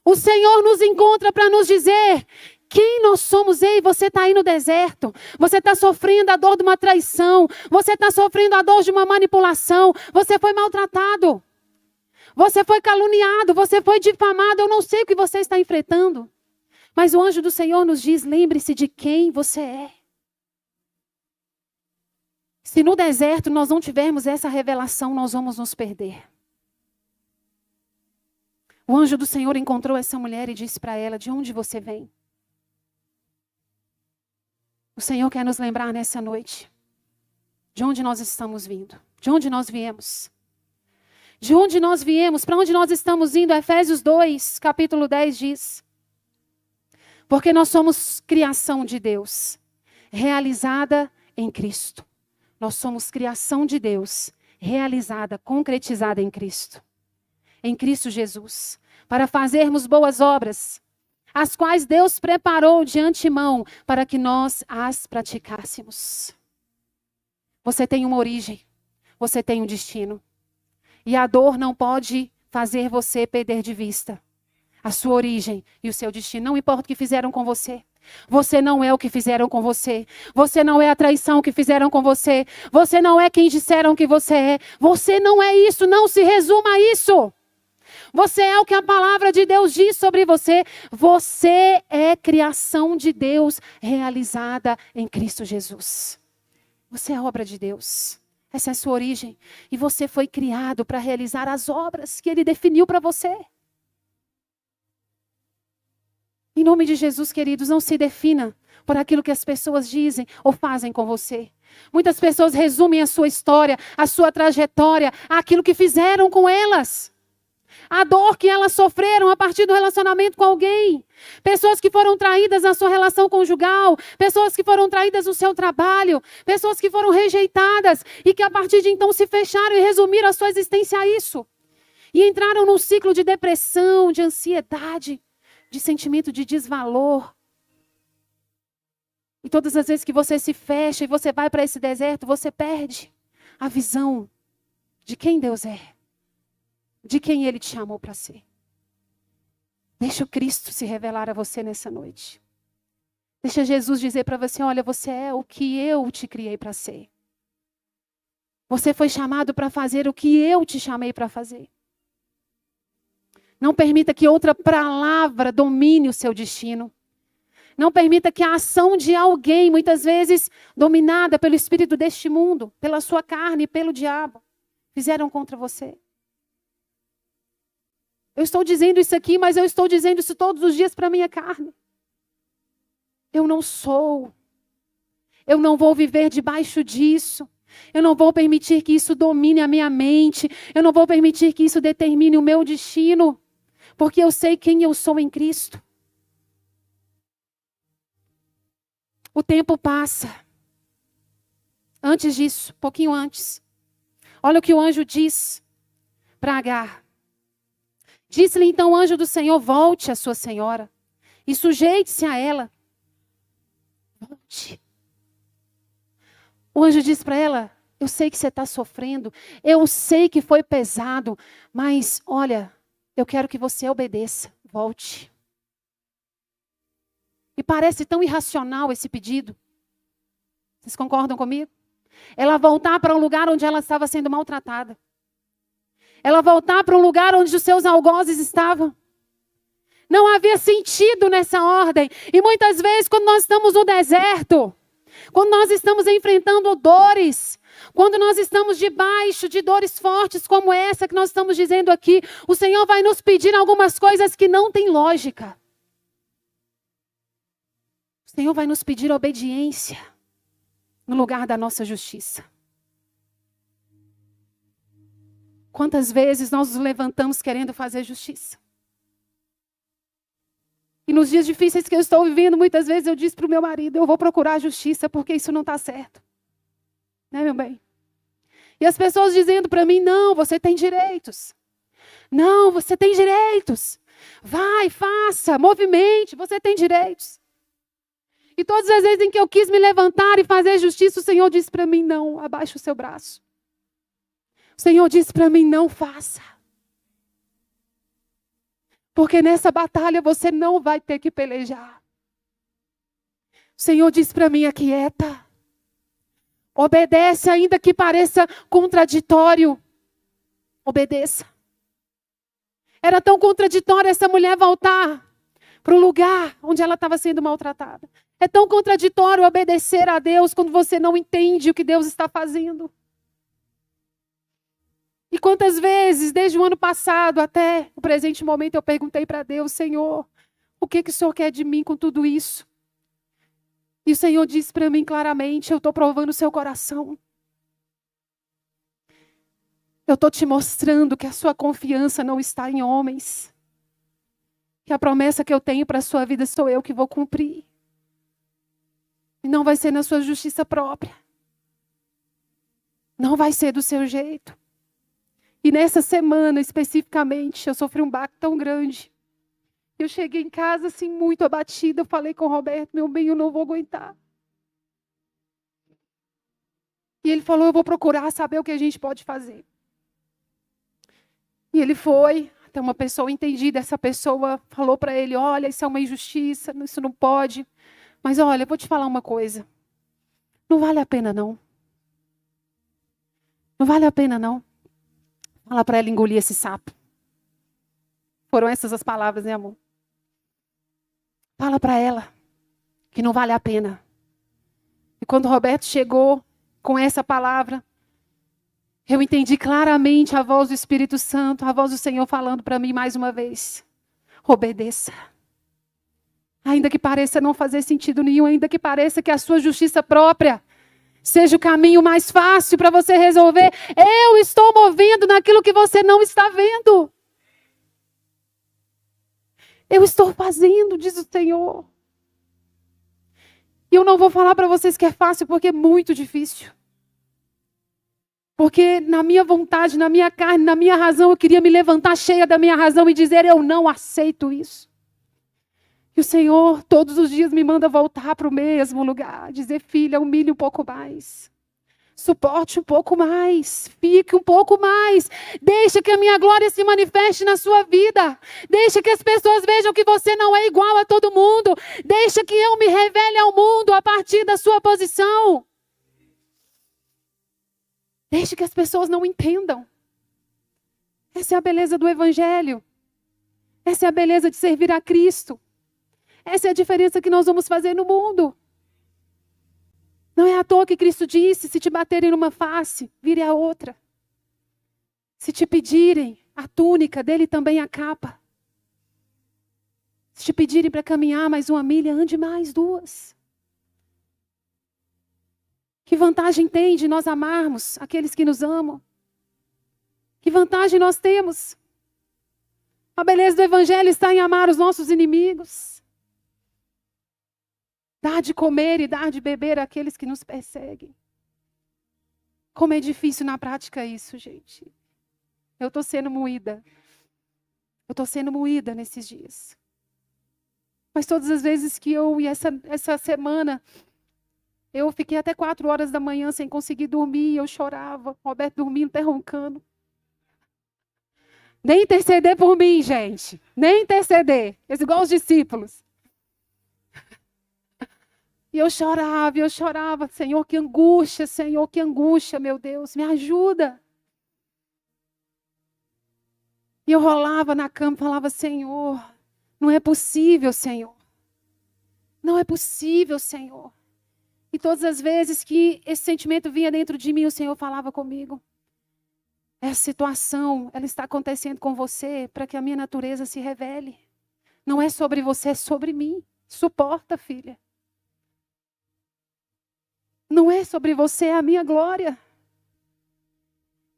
O Senhor nos encontra para nos dizer quem nós somos. Ei, você está aí no deserto, você está sofrendo a dor de uma traição, você está sofrendo a dor de uma manipulação, você foi maltratado, você foi caluniado, você foi difamado, eu não sei o que você está enfrentando. Mas o anjo do Senhor nos diz, lembre-se de quem você é. Se no deserto nós não tivermos essa revelação, nós vamos nos perder. O anjo do Senhor encontrou essa mulher e disse para ela, de onde você vem? O Senhor quer nos lembrar nessa noite de onde nós estamos vindo, de onde nós viemos. De onde nós viemos, para onde nós estamos indo. Efésios 2, capítulo 10 diz: porque nós somos criação de Deus, realizada em Cristo. Nós somos criação de Deus, realizada, concretizada em Cristo. Em Cristo Jesus. Para fazermos boas obras, as quais Deus preparou de antemão para que nós as praticássemos. Você tem uma origem, você tem um destino. E a dor não pode fazer você perder de vista a sua origem e o seu destino. Não importa o que fizeram com você. Você não é o que fizeram com você. Você não é a traição que fizeram com você. Você não é quem disseram que você é. Você não é isso. Não se resuma a isso. Você é o que a palavra de Deus diz sobre você. Você é criação de Deus realizada em Cristo Jesus. Você é obra de Deus. Essa é a sua origem. E você foi criado para realizar as obras que Ele definiu para você. Em nome de Jesus, queridos, não se defina por aquilo que as pessoas dizem ou fazem com você. Muitas pessoas resumem a sua história, a sua trajetória, aquilo que fizeram com elas. A dor que elas sofreram a partir do relacionamento com alguém. Pessoas que foram traídas na sua relação conjugal. Pessoas que foram traídas no seu trabalho. Pessoas que foram rejeitadas e que a partir de então se fecharam e resumiram a sua existência a isso. E entraram num ciclo de depressão, de ansiedade, de sentimento de desvalor. E todas as vezes que você se fecha e você vai para esse deserto, você perde a visão de quem Deus é, de quem Ele te chamou para ser. Deixa o Cristo se revelar a você nessa noite. Deixa Jesus dizer para você, olha, você é o que eu te criei para ser. Você foi chamado para fazer o que eu te chamei para fazer. Não permita que outra palavra domine o seu destino. Não permita que a ação de alguém, muitas vezes dominada pelo espírito deste mundo, pela sua carne e pelo diabo, fizeram contra você. Eu estou dizendo isso aqui, mas eu estou dizendo isso todos os dias para a minha carne. Eu não sou. Eu não vou viver debaixo disso. Eu não vou permitir que isso domine a minha mente. Eu não vou permitir que isso determine o meu destino. Porque eu sei quem eu sou em Cristo. O tempo passa. Antes disso, pouquinho antes. Olha o que o anjo diz para Agar. Disse-lhe então o anjo do Senhor, volte a sua senhora e sujeite-se a ela. Volte. O anjo diz para ela, eu sei que você está sofrendo, eu sei que foi pesado, mas olha, eu quero que você obedeça, volte. E parece tão irracional esse pedido. Vocês concordam comigo? Ela voltar para um lugar onde ela estava sendo maltratada. Ela voltar para um lugar onde os seus algozes estavam. Não havia sentido nessa ordem. E muitas vezes, quando nós estamos no deserto, quando nós estamos enfrentando dores, quando nós estamos debaixo de dores fortes como essa que nós estamos dizendo aqui, o Senhor vai nos pedir algumas coisas que não têm lógica. O Senhor vai nos pedir obediência no lugar da nossa justiça. Quantas vezes nós nos levantamos querendo fazer justiça? E nos dias difíceis que eu estou vivendo, muitas vezes eu disse para o meu marido, eu vou procurar a justiça porque isso não está certo. Né, meu bem? E as pessoas dizendo para mim, não, você tem direitos. Não, você tem direitos. Vai, faça, movimente, você tem direitos. E todas as vezes em que eu quis me levantar e fazer justiça, o Senhor disse para mim, não, abaixe o seu braço. O Senhor disse para mim, não faça. Porque nessa batalha você não vai ter que pelejar. O Senhor disse para mim, aquieta. Obedece, ainda que pareça contraditório. Obedeça. Era tão contraditório essa mulher voltar para o lugar onde ela estava sendo maltratada. É tão contraditório obedecer a Deus quando você não entende o que Deus está fazendo. E quantas vezes, desde o ano passado até o presente momento, eu perguntei para Deus, Senhor, o que o Senhor quer de mim com tudo isso? E o Senhor disse para mim claramente, eu estou provando o seu coração. Eu estou te mostrando que a sua confiança não está em homens. Que a promessa que eu tenho para a sua vida sou eu que vou cumprir. E não vai ser na sua justiça própria. Não vai ser do seu jeito. E nessa semana, especificamente, eu sofri um baque tão grande. Eu cheguei em casa, assim, muito abatida. Eu falei com o Roberto, meu bem, eu não vou aguentar. E ele falou, eu vou procurar saber o que a gente pode fazer. E ele foi, até uma pessoa entendida, essa pessoa falou para ele, olha, isso é uma injustiça, isso não pode. Mas olha, eu vou te falar uma coisa. Não vale a pena, não. Não vale a pena, não. Fala para ela engolir esse sapo. Foram essas as palavras, né, amor? Fala para ela que não vale a pena. E quando o Roberto chegou com essa palavra, eu entendi claramente a voz do Espírito Santo, a voz do Senhor falando para mim mais uma vez. Obedeça. Ainda que pareça não fazer sentido nenhum, ainda que pareça que a sua justiça própria seja o caminho mais fácil para você resolver, eu estou movendo naquilo que você não está vendo. Eu estou fazendo, diz o Senhor. E eu não vou falar para vocês que é fácil, porque é muito difícil. Porque na minha vontade, na minha carne, na minha razão, eu queria me levantar cheia da minha razão e dizer, eu não aceito isso. E o Senhor todos os dias me manda voltar para o mesmo lugar. Dizer, filha, humilhe um pouco mais. Suporte um pouco mais. Fique um pouco mais. Deixa que a minha glória se manifeste na sua vida. Deixa que as pessoas vejam que você não é igual a todo mundo. Deixa que eu me revele ao mundo a partir da sua posição. Deixe que as pessoas não entendam. Essa é a beleza do Evangelho. Essa é a beleza de servir a Cristo. Essa é a diferença que nós vamos fazer no mundo. Não é à toa que Cristo disse, se te baterem numa face, vire a outra. Se te pedirem a túnica, dele também a capa. Se te pedirem para caminhar mais 1 milha, ande mais 2. Que vantagem tem de nós amarmos aqueles que nos amam? Que vantagem nós temos? A beleza do Evangelho está em amar os nossos inimigos. Dar de comer e dar de beber àqueles que nos perseguem. Como é difícil na prática isso, gente. Eu estou sendo moída. Eu estou sendo moída nesses dias. Mas todas as vezes que e essa semana... Eu fiquei até 4 horas da manhã sem conseguir dormir, eu chorava. Roberto dormindo, até roncando. Nem interceder por mim, gente. Nem interceder. Igual os discípulos. E eu chorava. Senhor, que angústia, meu Deus, me ajuda. E eu rolava na cama e falava, Senhor, não é possível, Senhor. Não é possível, Senhor. E todas as vezes que esse sentimento vinha dentro de mim, o Senhor falava comigo. Essa situação, ela está acontecendo com você para que a minha natureza se revele. Não é sobre você, é sobre mim. Suporta, filha. Não é sobre você, é a minha glória.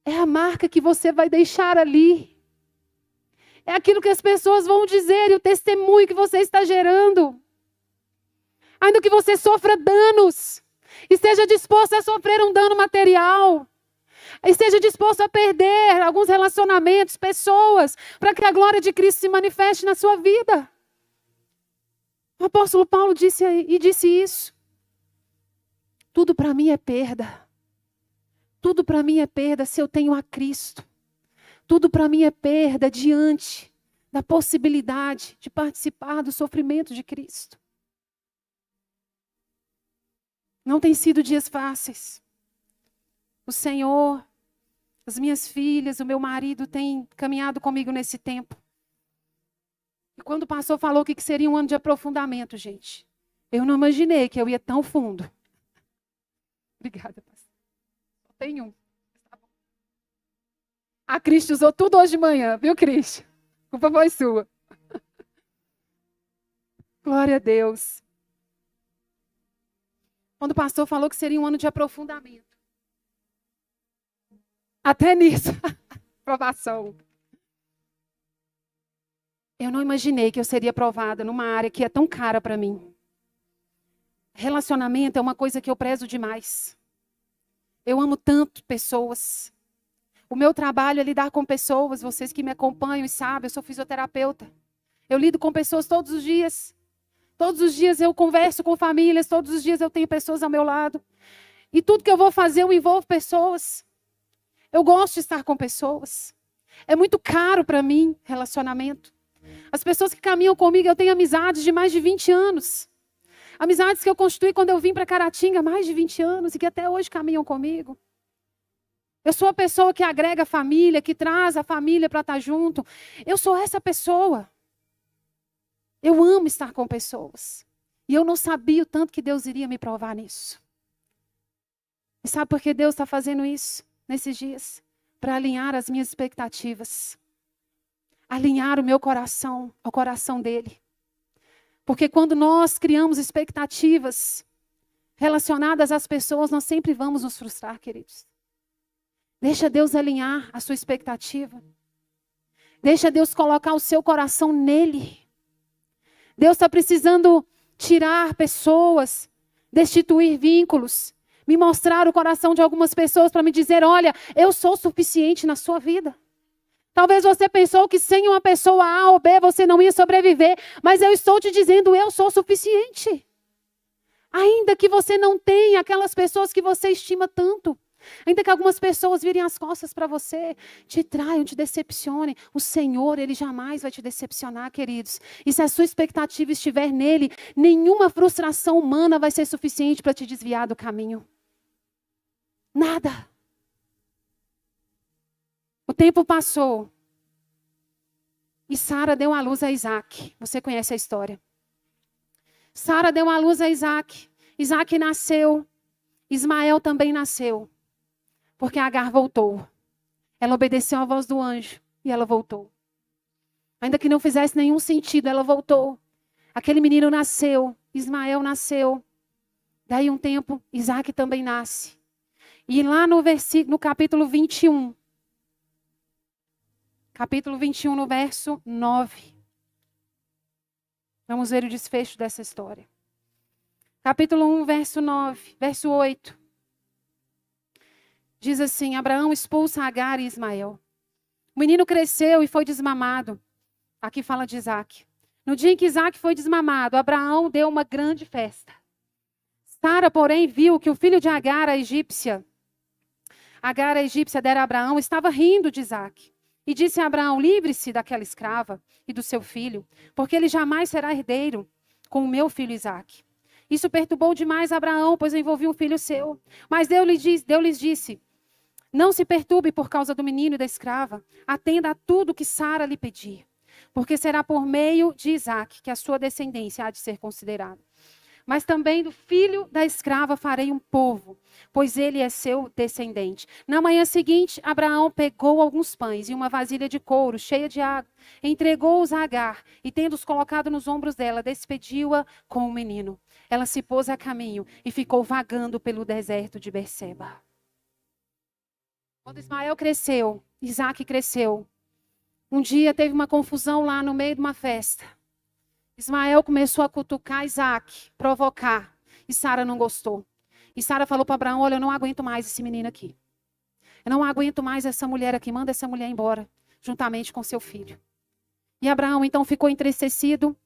É a marca que você vai deixar ali. É aquilo que as pessoas vão dizer e o testemunho que você está gerando. Ainda que você sofra danos, esteja disposto a sofrer um dano material, esteja disposto a perder alguns relacionamentos, pessoas, para que a glória de Cristo se manifeste na sua vida. O apóstolo Paulo disse isso. Tudo para mim é perda. Tudo para mim é perda se eu tenho a Cristo. Tudo para mim é perda diante da possibilidade de participar do sofrimento de Cristo. Não tem sido dias fáceis. O Senhor, as minhas filhas, o meu marido têm caminhado comigo nesse tempo. E quando o pastor falou que seria um ano de aprofundamento, gente, eu não imaginei que eu ia tão fundo. Obrigada, pastor. Só tem um. A Cristi usou tudo hoje de manhã, viu, Cristi? A culpa foi sua. Glória a Deus. Quando o pastor falou que seria um ano de aprofundamento. Até nisso. Provação. Eu não imaginei que eu seria provada numa área que é tão cara para mim. Relacionamento é uma coisa que eu prezo demais. Eu amo tanto pessoas. O meu trabalho é lidar com pessoas. Vocês que me acompanham e sabem, eu sou fisioterapeuta. Eu lido com pessoas todos os dias. Todos os dias eu converso com famílias, todos os dias eu tenho pessoas ao meu lado. E tudo que eu vou fazer eu envolvo pessoas. Eu gosto de estar com pessoas. É muito caro para mim relacionamento. As pessoas que caminham comigo, eu tenho amizades de mais de 20 anos. Amizades que eu construí quando eu vim para Caratinga há mais de 20 anos e que até hoje caminham comigo. Eu sou a pessoa que agrega a família, que traz a família para estar junto. Eu sou essa pessoa. Eu amo estar com pessoas. E eu não sabia o tanto que Deus iria me provar nisso. E sabe por que Deus está fazendo isso nesses dias? Para alinhar as minhas expectativas. Alinhar o meu coração ao coração dele. Porque quando nós criamos expectativas relacionadas às pessoas, nós sempre vamos nos frustrar, queridos. Deixa Deus alinhar a sua expectativa. Deixa Deus colocar o seu coração nele. Deus está precisando tirar pessoas, destituir vínculos, me mostrar o coração de algumas pessoas para me dizer, olha, eu sou suficiente na sua vida. Talvez você pensou que sem uma pessoa A ou B você não ia sobreviver, mas eu estou te dizendo, eu sou suficiente. Ainda que você não tenha aquelas pessoas que você estima tanto, ainda que algumas pessoas virem as costas para você, te traiam, te decepcionem, o Senhor, Ele jamais vai te decepcionar, queridos. E se a sua expectativa estiver nele, nenhuma frustração humana vai ser suficiente para te desviar do caminho. Nada. O tempo passou e Sara deu à luz a Isaac. Você conhece a história. Sara deu à luz a Isaac. Isaac nasceu. Ismael também nasceu. Porque Agar voltou. Ela obedeceu à voz do anjo e ela voltou. Ainda que não fizesse nenhum sentido, ela voltou. Aquele menino nasceu. Ismael nasceu. Daí um tempo, Isaac também nasce. E lá no capítulo 21. Capítulo 21, no verso 9. Vamos ver o desfecho dessa história. Capítulo 1, verso 9, verso 8. Diz assim, Abraão expulsa Agar e Ismael. O menino cresceu e foi desmamado. Aqui fala de Isaac. No dia em que Isaac foi desmamado, Abraão deu uma grande festa. Sara, porém, viu que o filho de Agar, a egípcia dera a Abraão, estava rindo de Isaac. E disse a Abraão, livre-se daquela escrava e do seu filho, porque ele jamais será herdeiro com o meu filho Isaac. Isso perturbou demais Abraão, pois envolvia um filho seu. Mas Deus lhes disse, não se perturbe por causa do menino e da escrava, atenda a tudo que Sara lhe pedir, porque será por meio de Isaac que a sua descendência há de ser considerada. Mas também do filho da escrava farei um povo, pois ele é seu descendente. Na manhã seguinte, Abraão pegou alguns pães e uma vasilha de couro cheia de água, entregou-os a Agar e, tendo-os colocado nos ombros dela, despediu-a com o menino. Ela se pôs a caminho e ficou vagando pelo deserto de Berseba. Quando Ismael cresceu, Isaac cresceu. Um dia teve uma confusão lá no meio de uma festa. Ismael começou a cutucar Isaac, provocar. E Sara não gostou. E Sara falou para Abraão, olha, eu não aguento mais esse menino aqui. Eu não aguento mais essa mulher aqui. Manda essa mulher embora, juntamente com seu filho. E Abraão então ficou entristecido.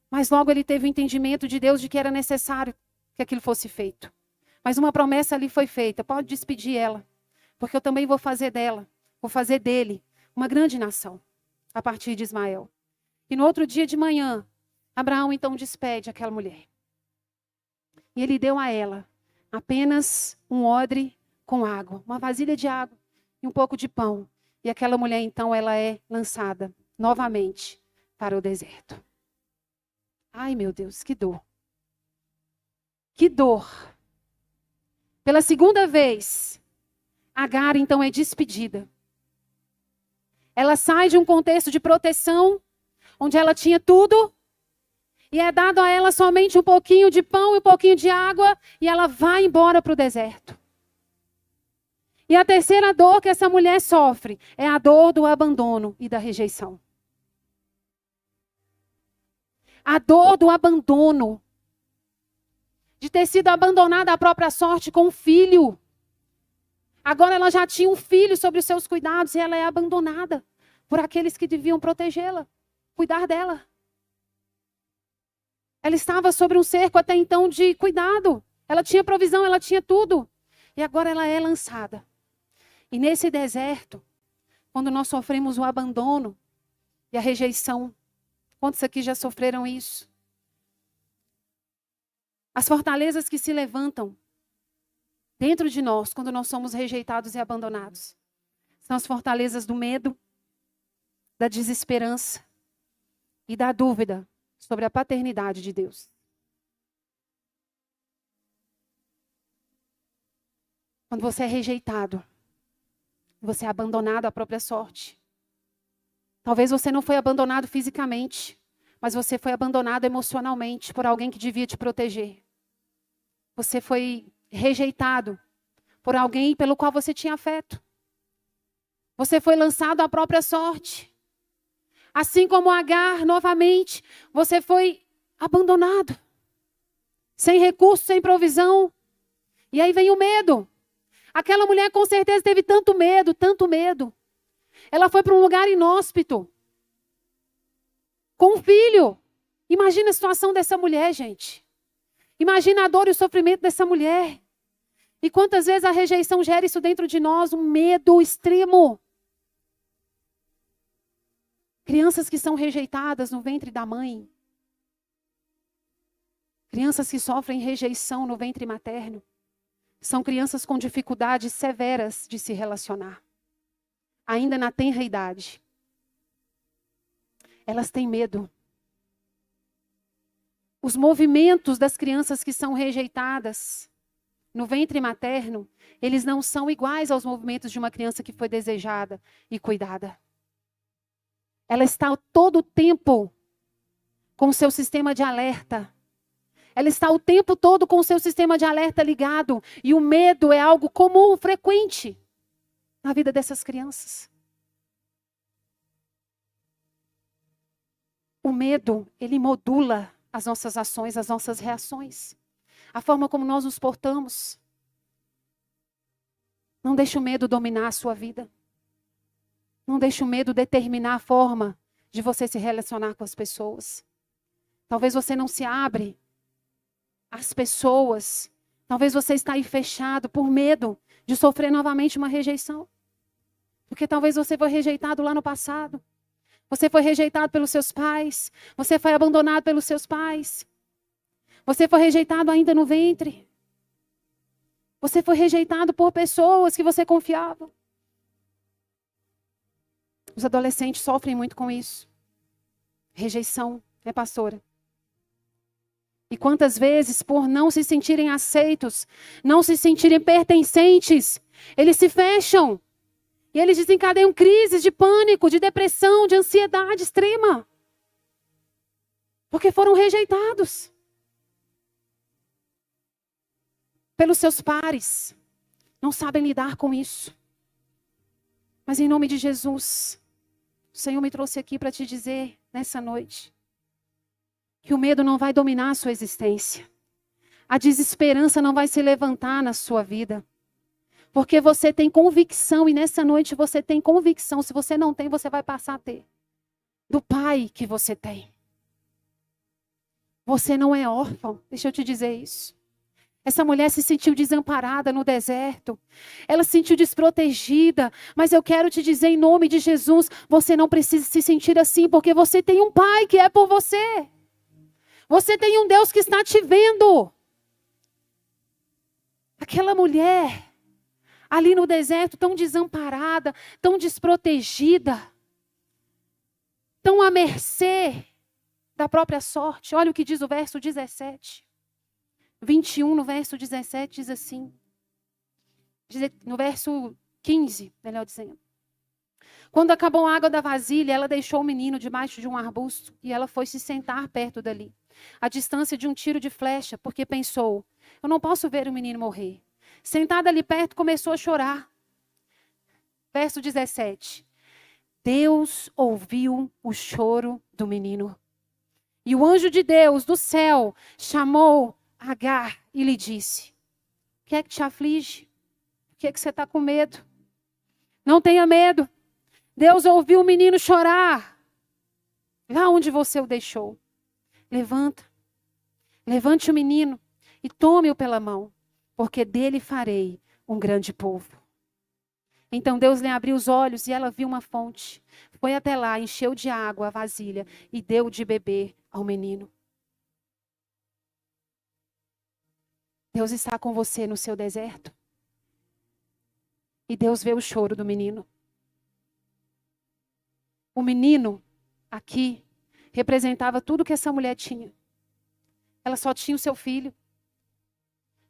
Mas logo ele teve o entendimento de Deus de que era necessário que aquilo fosse feito. Mas uma promessa ali foi feita. Pode despedir ela. Porque eu também vou fazer dele, uma grande nação. A partir de Ismael. E no outro dia de manhã, Abraão então despede aquela mulher. E ele deu a ela apenas um odre com água, uma vasilha de água e um pouco de pão. E aquela mulher então ela é lançada novamente para o deserto. Ai meu Deus, que dor. Que dor. Pela segunda vez, Agar então é despedida. Ela sai de um contexto de proteção, onde ela tinha tudo, e é dado a ela somente um pouquinho de pão e um pouquinho de água, e ela vai embora para o deserto. E a terceira dor que essa mulher sofre é a dor do abandono e da rejeição. A dor do abandono. De ter sido abandonada à própria sorte com um filho. Agora ela já tinha um filho sobre os seus cuidados e ela é abandonada por aqueles que deviam protegê-la, cuidar dela. Ela estava sobre um cerco até então de cuidado. Ela tinha provisão, ela tinha tudo. E agora ela é lançada. E nesse deserto, quando nós sofremos o abandono e a rejeição, quantos aqui já sofreram isso? As fortalezas que se levantam dentro de nós, quando nós somos rejeitados e abandonados, são as fortalezas do medo, da desesperança e da dúvida sobre a paternidade de Deus. Quando você é rejeitado, você é abandonado à própria sorte. Talvez você não foi abandonado fisicamente, mas você foi abandonado emocionalmente por alguém que devia te proteger. Você foi rejeitado por alguém pelo qual você tinha afeto. Você foi lançado à própria sorte. Assim como Agar, novamente, você foi abandonado. Sem recurso, sem provisão. E aí vem o medo. Aquela mulher com certeza teve tanto medo, tanto medo. Ela foi para um lugar inóspito. Com um filho. Imagina a situação dessa mulher, gente. Imagina a dor e o sofrimento dessa mulher. E quantas vezes a rejeição gera isso dentro de nós, um medo extremo. Crianças que são rejeitadas no ventre da mãe. Crianças que sofrem rejeição no ventre materno. São crianças com dificuldades severas de se relacionar. Ainda na tenra idade. Elas têm medo. Os movimentos das crianças que são rejeitadas no ventre materno, eles não são iguais aos movimentos de uma criança que foi desejada e cuidada. Ela está todo o tempo com o seu sistema de alerta. Ela está o tempo todo com o seu sistema de alerta ligado. E o medo é algo comum, frequente na vida dessas crianças. O medo, ele modula as nossas ações, as nossas reações. A forma como nós nos portamos. Não deixe o medo dominar a sua vida. Não deixe o medo determinar a forma de você se relacionar com as pessoas. Talvez você não se abre às pessoas. Talvez você está aí fechado por medo de sofrer novamente uma rejeição. Porque talvez você foi rejeitado lá no passado. Você foi rejeitado pelos seus pais. Você foi abandonado pelos seus pais. Você foi rejeitado ainda no ventre. Você foi rejeitado por pessoas que você confiava. Os adolescentes sofrem muito com isso. Rejeição, né, pastora? E quantas vezes, por não se sentirem aceitos, não se sentirem pertencentes, eles se fecham. E eles desencadeiam crises de pânico, de depressão, de ansiedade extrema. Porque foram rejeitados pelos seus pares. Não sabem lidar com isso. Mas em nome de Jesus, o Senhor me trouxe aqui para te dizer, nessa noite, que o medo não vai dominar a sua existência. A desesperança não vai se levantar na sua vida. Porque você tem convicção, e nessa noite você tem convicção. Se você não tem, você vai passar a ter. Do Pai que você tem. Você não é órfão, deixa eu te dizer isso. Essa mulher se sentiu desamparada no deserto. Ela se sentiu desprotegida. Mas eu quero te dizer em nome de Jesus, você não precisa se sentir assim, porque você tem um Pai que é por você. Você tem um Deus que está te vendo. Aquela mulher, ali no deserto, tão desamparada, tão desprotegida, tão à mercê da própria sorte. Olha o que diz o verso 17. 21, no verso 17, diz assim. No verso 15, melhor dizendo. Quando acabou a água da vasilha, ela deixou o menino debaixo de um arbusto e ela foi se sentar perto dali, à distância de um tiro de flecha, porque pensou, eu não posso ver o menino morrer. Sentada ali perto, começou a chorar. Verso 17. Deus ouviu o choro do menino. E o anjo de Deus do céu chamou Agar e lhe disse, o que é que te aflige? Por que é que você está com medo? Não tenha medo. Deus ouviu o menino chorar. Lá onde você o deixou. Levanta. Levante o menino e tome-o pela mão, porque dele farei um grande povo. Então Deus lhe abriu os olhos e ela viu uma fonte. Foi até lá, encheu de água a vasilha e deu de beber ao menino. Deus está com você no seu deserto. E Deus vê o choro do menino. O menino aqui representava tudo que essa mulher tinha. Ela só tinha o seu filho.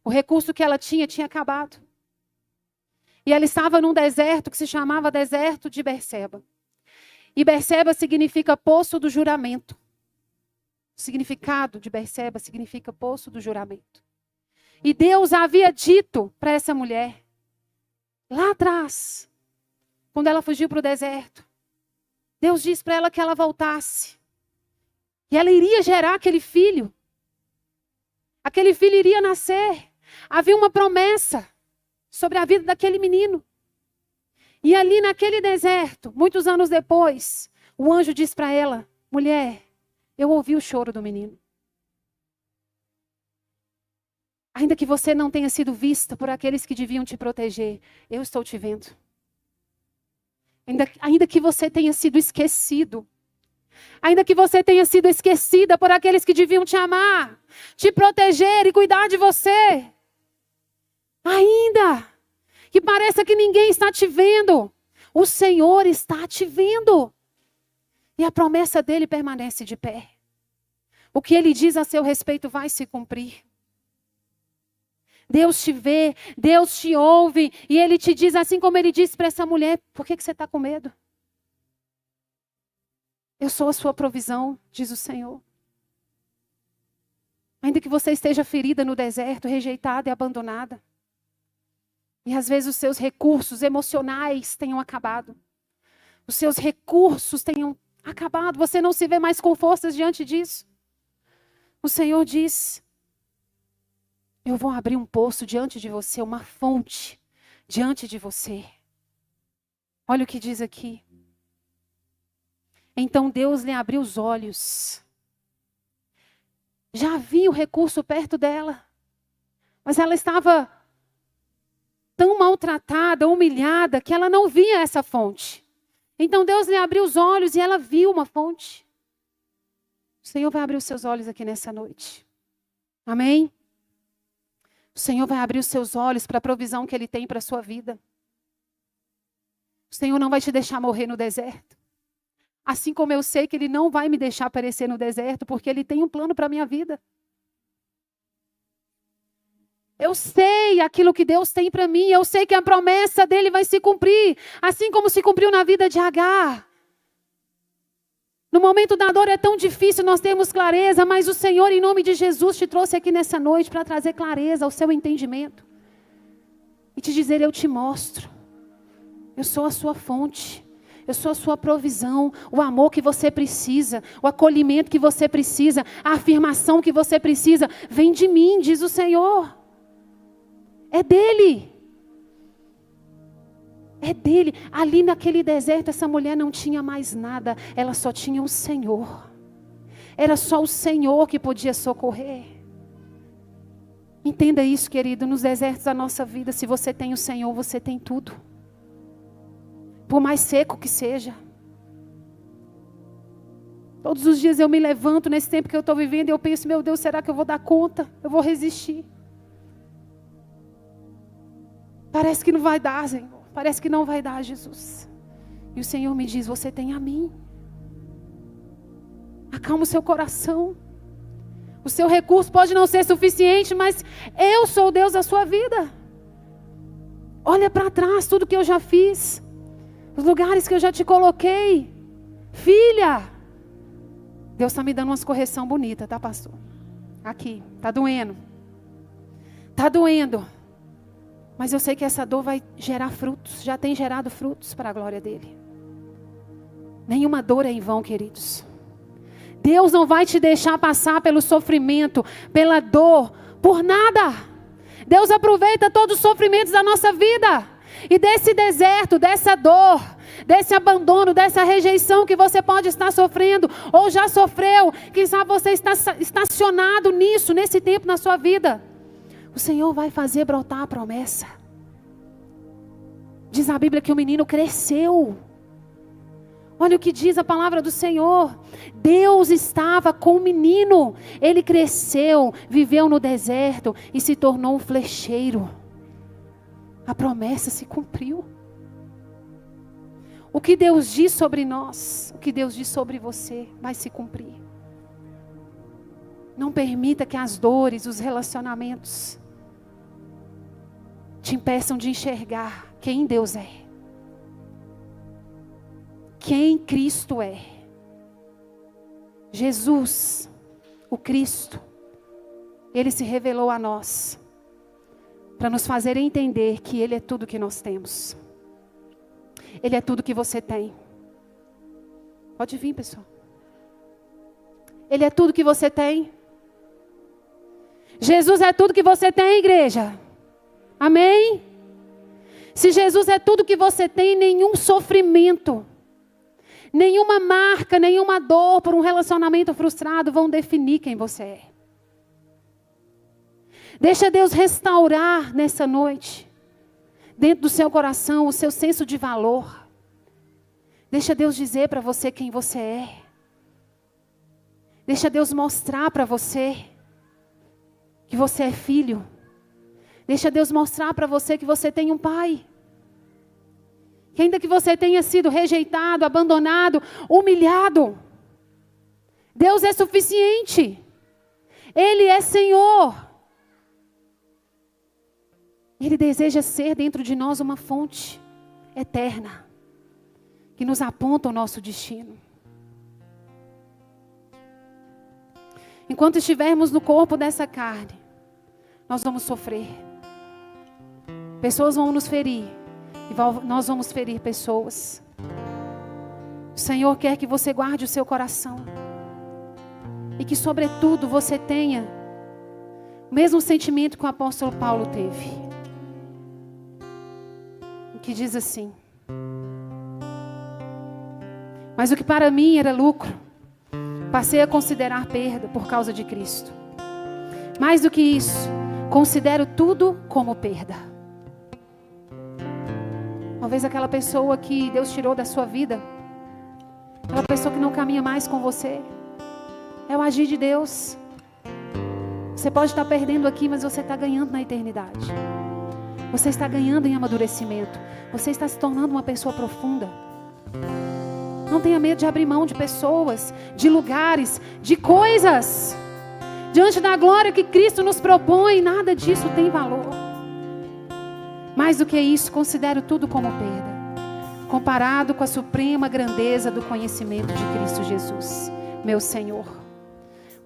O recurso que ela tinha acabado. E ela estava num deserto que se chamava deserto de Berseba. E Berseba significa poço do juramento. O significado de Berseba significa poço do juramento. E Deus havia dito para essa mulher, lá atrás, quando ela fugiu para o deserto, Deus disse para ela que ela voltasse. E ela iria gerar aquele filho. Aquele filho iria nascer. Havia uma promessa sobre a vida daquele menino. E ali naquele deserto, muitos anos depois, o anjo diz para ela: mulher, eu ouvi o choro do menino. Ainda que você não tenha sido vista por aqueles que deviam te proteger, eu estou te vendo. Ainda que você tenha sido esquecido, ainda que você tenha sido esquecida por aqueles que deviam te amar, te proteger e cuidar de você, ainda que pareça que ninguém está te vendo, o Senhor está te vendo. E a promessa dele permanece de pé. O que ele diz a seu respeito vai se cumprir. Deus te vê, Deus te ouve, e ele te diz assim como ele disse para essa mulher: por que você está com medo? Eu sou a sua provisão, diz o Senhor. Ainda que você esteja ferida no deserto, rejeitada e abandonada, e às vezes os seus recursos emocionais tenham acabado, os seus recursos tenham acabado, você não se vê mais com forças diante disso, o Senhor diz: eu vou abrir um poço diante de você, uma fonte diante de você. Olha o que diz aqui. Então Deus lhe abriu os olhos. Já havia o recurso perto dela, mas ela estava tão maltratada, humilhada, que ela não via essa fonte. Então Deus lhe abriu os olhos e ela viu uma fonte. O Senhor vai abrir os seus olhos aqui nessa noite. Amém? O Senhor vai abrir os seus olhos para a provisão que Ele tem para a sua vida. O Senhor não vai te deixar morrer no deserto. Assim como eu sei que Ele não vai me deixar perecer no deserto, porque Ele tem um plano para a minha vida. Eu sei aquilo que Deus tem para mim, eu sei que a promessa dEle vai se cumprir, assim como se cumpriu na vida de Agar. No momento da dor é tão difícil nós termos clareza, mas o Senhor, em nome de Jesus, te trouxe aqui nessa noite para trazer clareza ao seu entendimento. E te dizer: eu te mostro. Eu sou a sua fonte. Eu sou a sua provisão. O amor que você precisa, o acolhimento que você precisa, a afirmação que você precisa, vem de mim, diz o Senhor. É dEle. É dele. Ali naquele deserto, essa mulher não tinha mais nada. Ela só tinha o Senhor. Era só o Senhor que podia socorrer. Entenda isso, querido. Nos desertos da nossa vida, se você tem o Senhor, você tem tudo. Por mais seco que seja. Todos os dias eu me levanto nesse tempo que eu estou vivendo e eu penso: meu Deus, será que eu vou dar conta? Eu vou resistir? Parece que não vai dar, Senhor. Parece que não vai dar, Jesus. E o Senhor me diz: você tem a mim. Acalma o seu coração. O seu recurso pode não ser suficiente, mas eu sou o Deus da sua vida. Olha para trás tudo que eu já fiz. Os lugares que eu já te coloquei. Filha. Deus está me dando umas correções bonitas, tá, pastor? Aqui, tá doendo. Tá doendo. Mas eu sei que essa dor vai gerar frutos. Já tem gerado frutos para a glória dele. Nenhuma dor é em vão, queridos. Deus não vai te deixar passar pelo sofrimento, pela dor, por nada. Deus aproveita todos os sofrimentos da nossa vida. E desse deserto, dessa dor, desse abandono, dessa rejeição que você pode estar sofrendo, ou já sofreu, quem sabe você está estacionado nisso, nesse tempo na sua vida. O Senhor vai fazer brotar a promessa. Diz a Bíblia que o menino cresceu. Olha o que diz a palavra do Senhor. Deus estava com o menino. Ele cresceu, viveu no deserto e se tornou um flecheiro. A promessa se cumpriu. O que Deus diz sobre nós, o que Deus diz sobre você, vai se cumprir. Não permita que as dores, os relacionamentos te impeçam de enxergar quem Deus é. Quem Cristo é. Jesus, o Cristo, Ele se revelou a nós para nos fazer entender que Ele é tudo que nós temos. Ele é tudo que você tem. Pode vir, pessoal. Ele é tudo que você tem. Jesus é tudo que você tem, igreja. Amém? Se Jesus é tudo que você tem, nenhum sofrimento, nenhuma marca, nenhuma dor por um relacionamento frustrado vão definir quem você é. Deixa Deus restaurar nessa noite, dentro do seu coração, o seu senso de valor. Deixa Deus dizer para você quem você é. Deixa Deus mostrar para você que você é filho. Deixa Deus mostrar para você que você tem um pai. Que ainda que você tenha sido rejeitado, abandonado, humilhado, Deus é suficiente. Ele é Senhor. Ele deseja ser dentro de nós uma fonte eterna, que nos aponta o nosso destino. Enquanto estivermos no corpo dessa carne, nós vamos sofrer. Pessoas vão nos ferir. E nós vamos ferir pessoas. O Senhor quer que você guarde o seu coração. E que, sobretudo, você tenha o mesmo sentimento que o apóstolo Paulo teve. Que diz assim: mas o que para mim era lucro, passei a considerar perda por causa de Cristo. Mais do que isso, considero tudo como perda. Talvez aquela pessoa que Deus tirou da sua vida, aquela pessoa que não caminha mais com você, é o agir de Deus. Você pode estar perdendo aqui, mas você está ganhando na eternidade. Você está ganhando em amadurecimento. Você está se tornando uma pessoa profunda. Não tenha medo de abrir mão de pessoas, de lugares, de coisas. Diante da glória que Cristo nos propõe, nada disso tem valor. Mais do que isso, considero tudo como perda, comparado com a suprema grandeza do conhecimento de Cristo Jesus, meu Senhor,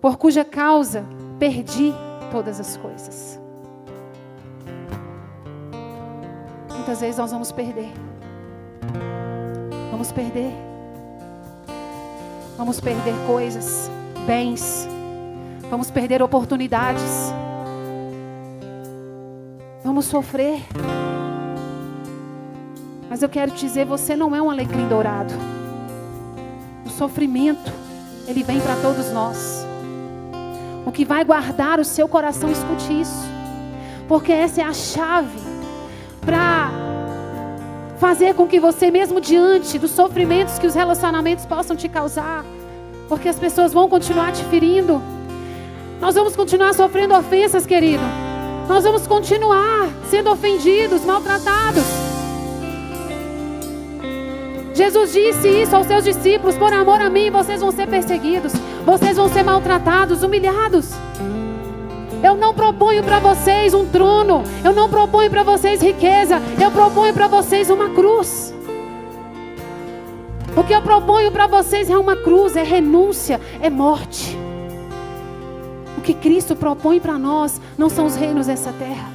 por cuja causa perdi todas as coisas. Muitas vezes nós vamos perder. Vamos perder. Vamos perder coisas, bens. Vamos perder oportunidades. Vamos sofrer. Mas eu quero te dizer, você não é um alecrim dourado. O sofrimento, ele vem para todos nós. O que vai guardar o seu coração, escute isso. Porque essa é a chave para fazer com que você, mesmo diante dos sofrimentos que os relacionamentos possam te causar, porque as pessoas vão continuar te ferindo. Nós vamos continuar sofrendo ofensas, querido. Nós vamos continuar sendo ofendidos, maltratados. Jesus disse isso aos seus discípulos: por amor a mim, vocês vão ser perseguidos, vocês vão ser maltratados, humilhados. Eu não proponho para vocês um trono, eu não proponho para vocês riqueza, eu proponho para vocês uma cruz. O que eu proponho para vocês é uma cruz, é renúncia, é morte. O que Cristo propõe para nós não são os reinos dessa terra,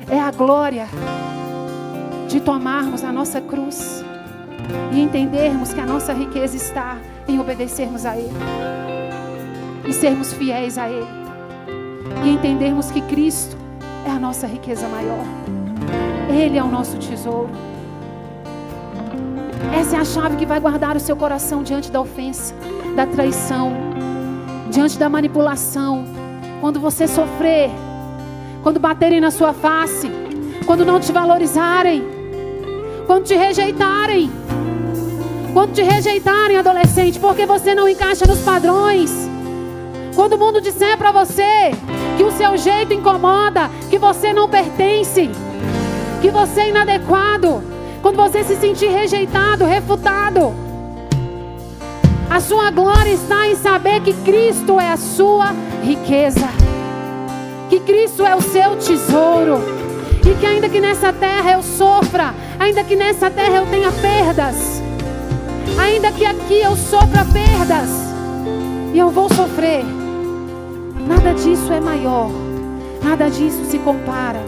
é a glória de tomarmos a nossa cruz e entendermos que a nossa riqueza está em obedecermos a Ele e sermos fiéis a Ele, e entendermos que Cristo é a nossa riqueza maior. Ele é o nosso tesouro. Essa é a chave que vai guardar o seu coração diante da ofensa, da traição, diante da manipulação. Quando você sofrer, quando baterem na sua face, quando não te valorizarem, quando te rejeitarem, adolescente, porque você não encaixa nos padrões. Quando o mundo disser para você que o seu jeito incomoda, que você não pertence, que você é inadequado, quando você se sentir rejeitado, refutado, a sua glória está em saber que Cristo é a sua riqueza, que Cristo é o seu tesouro, e que ainda que nessa terra eu sofra, ainda que nessa terra eu tenha perdas, ainda que aqui eu sofra perdas, e eu vou sofrer, nada disso é maior, nada disso se compara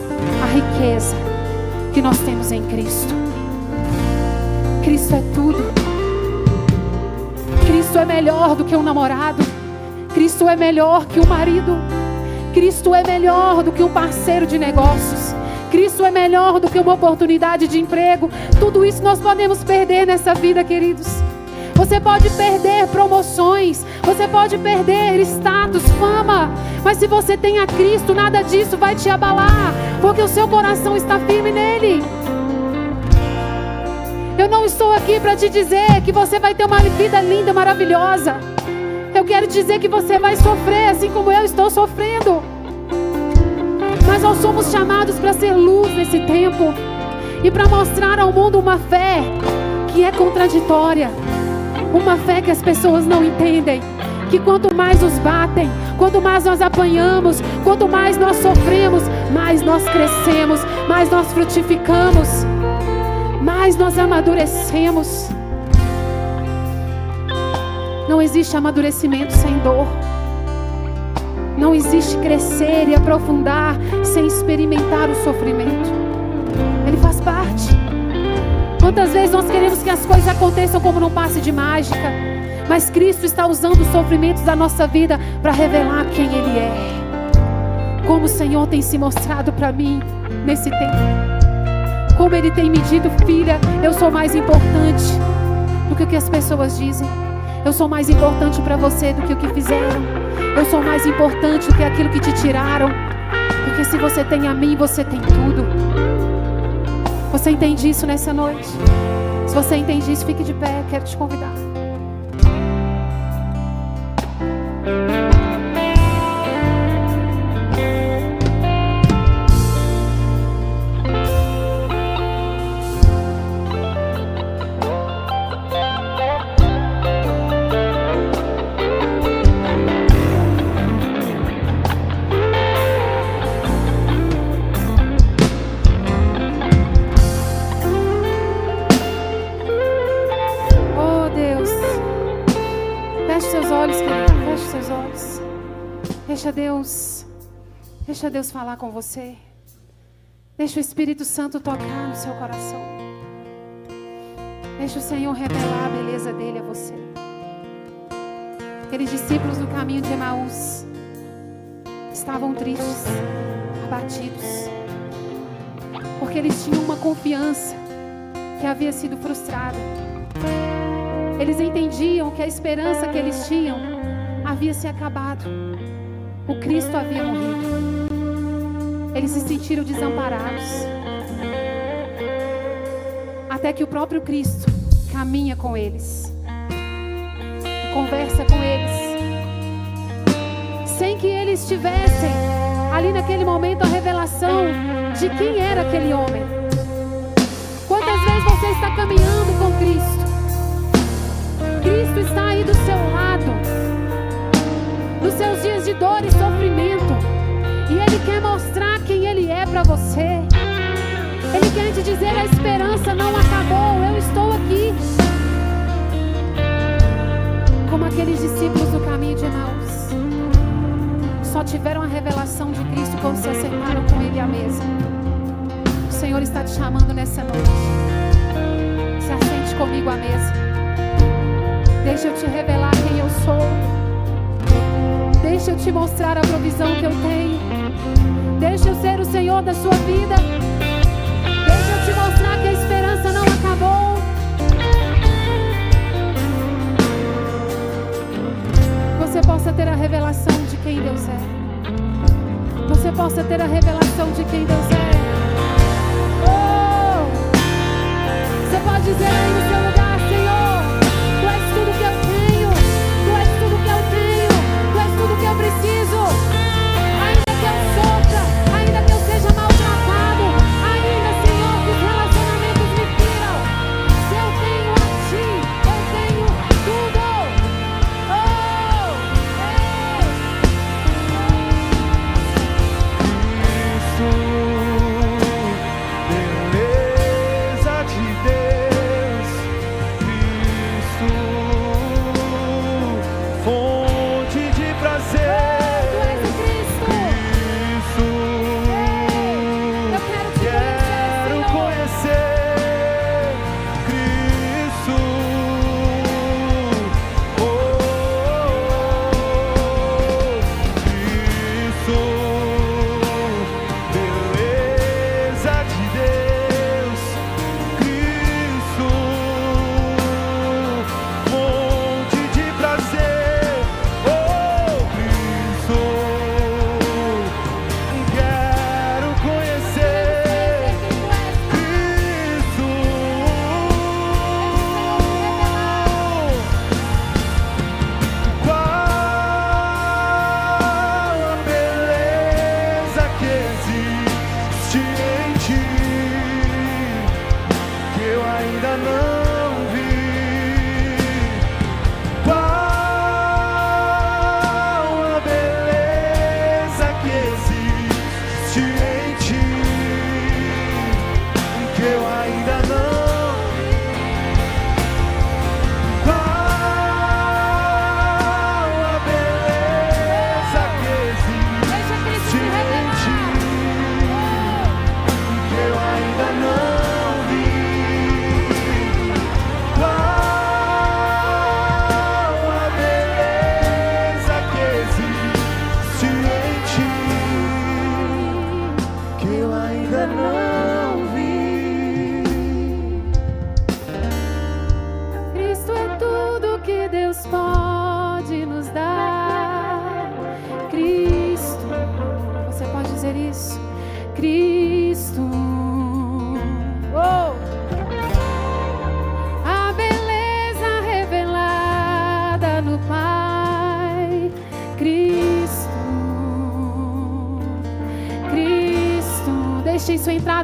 à riqueza que nós temos em Cristo. Cristo é tudo. Cristo é melhor do que um namorado. Cristo é melhor que um marido. Cristo é melhor do que um parceiro de negócios. Cristo é melhor do que uma oportunidade de emprego. Tudo isso nós podemos perder nessa vida, queridos. Você pode perder promoções, você pode perder status, fama, mas se você tem a Cristo, nada disso vai te abalar, porque o seu coração está firme nele. Eu não estou aqui para te dizer que você vai ter uma vida linda, maravilhosa. Eu quero dizer que você vai sofrer assim como eu estou sofrendo. Mas nós somos chamados para ser luz nesse tempo e para mostrar ao mundo uma fé que é contraditória. Uma fé que as pessoas não entendem, que quanto mais nos batem, quanto mais nós apanhamos, quanto mais nós sofremos, mais nós crescemos, mais nós frutificamos, mais nós amadurecemos. Não existe amadurecimento sem dor. Não existe crescer e aprofundar sem experimentar o sofrimento. Ele faz parte. Quantas vezes nós queremos que as coisas aconteçam como num passe de mágica, mas Cristo está usando os sofrimentos da nossa vida para revelar quem Ele é. Como o Senhor tem se mostrado para mim nesse tempo. Como Ele tem me dito: filha, eu sou mais importante do que o que as pessoas dizem. Eu sou mais importante para você do que o que fizeram. Eu sou mais importante do que aquilo que te tiraram. Porque se você tem a mim, você tem tudo. Você entende isso nessa noite? Se você entende isso, fique de pé, quero te convidar. Deixa Deus falar com você. Deixa o Espírito Santo tocar no seu coração. Deixa o Senhor revelar a beleza dele a você. Aqueles discípulos no caminho de Emaús estavam tristes, abatidos, porque eles tinham uma confiança que havia sido frustrada. Eles entendiam que a esperança que eles tinham havia se acabado. O Cristo havia morrido. Eles se sentiram desamparados. Até que o próprio Cristo caminha com eles, conversa com eles, sem que eles tivessem ali naquele momento a revelação de quem era aquele homem. Quantas vezes você está caminhando com Cristo? Cristo está aí do seu lado, nos seus dias de dor e sofrimento, e Ele quer mostrar quem Ele é para você. Ele quer te dizer: a esperança não acabou, eu estou aqui. Como aqueles discípulos do caminho de Emaús, só tiveram a revelação de Cristo quando se assentaram com Ele à mesa. O Senhor está te chamando nessa noite. Se assente comigo à mesa. Deixa eu te revelar quem eu sou. Deixa eu te mostrar a provisão que eu tenho. Deixa eu ser o Senhor da sua vida. Deixa eu te mostrar que a esperança não acabou. Você possa ter a revelação de quem Deus é. Você possa ter a revelação de quem Deus é. Oh! Você pode dizer aí no seu lugar: Senhor, Tu és tudo que eu tenho. Tu és tudo que eu tenho. Tu és tudo que eu preciso. Ainda que eu sofra, ainda que eu seja maltratado, ainda, Senhor, que os relacionamentos me firam, se eu tenho a Ti, eu tenho tudo. Oh! Beleza de Deus, Cristo, fonte de prazer. Tu és o Cristo. Cristo, Eu quero te quero conhecer, conhecer Cristo. Oh, Cristo.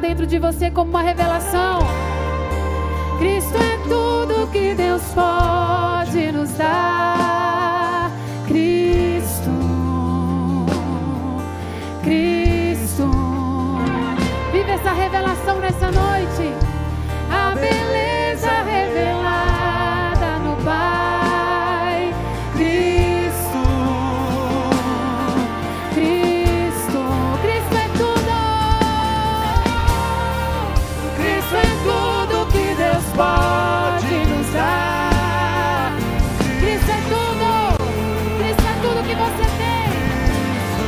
declarar dentro de você como uma revelação. Cristo é tudo que Deus pode nos dar. Cristo, Cristo. Vive essa revelação nessa noite. A beleza revelada no Pai. Cristo, Cristo, Cristo é tudo. Cristo é tudo que Deus pode nos dar. Cristo é tudo. Cristo é tudo que você tem.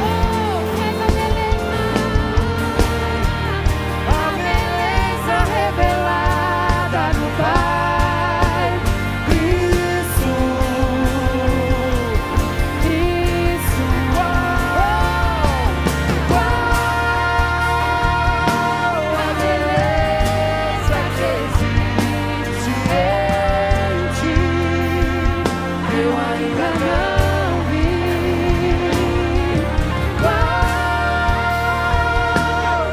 Oh, essa beleza. A beleza revelada no Pai. Cristo, Cristo. Oh, a beleza que existe em ti, eu ainda não vi.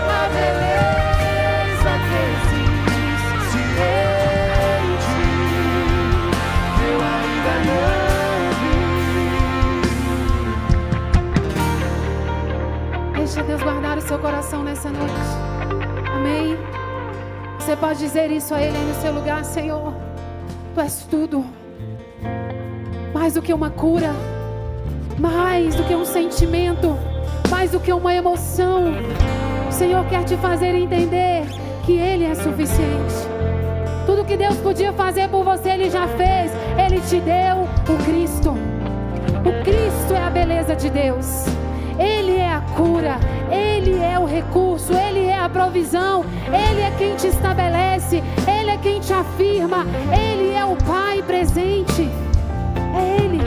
A beleza que existe em ti, eu ainda não vi. Deixa Deus guardar o seu coração nessa noite. Amém? Você pode dizer isso a Ele aí no seu lugar: Senhor, Tu és tudo. Mais do que uma cura, mais do que um sentimento, mais do que uma emoção. O Senhor quer te fazer entender que Ele é suficiente. Tudo que Deus podia fazer por você, Ele já fez. Ele te deu o Cristo. O Cristo é a beleza de Deus. Ele é a cura. Ele é o recurso. Ele é a provisão. Ele é quem te estabelece. Ele é quem te afirma. Ele é o Pai presente. É Ele.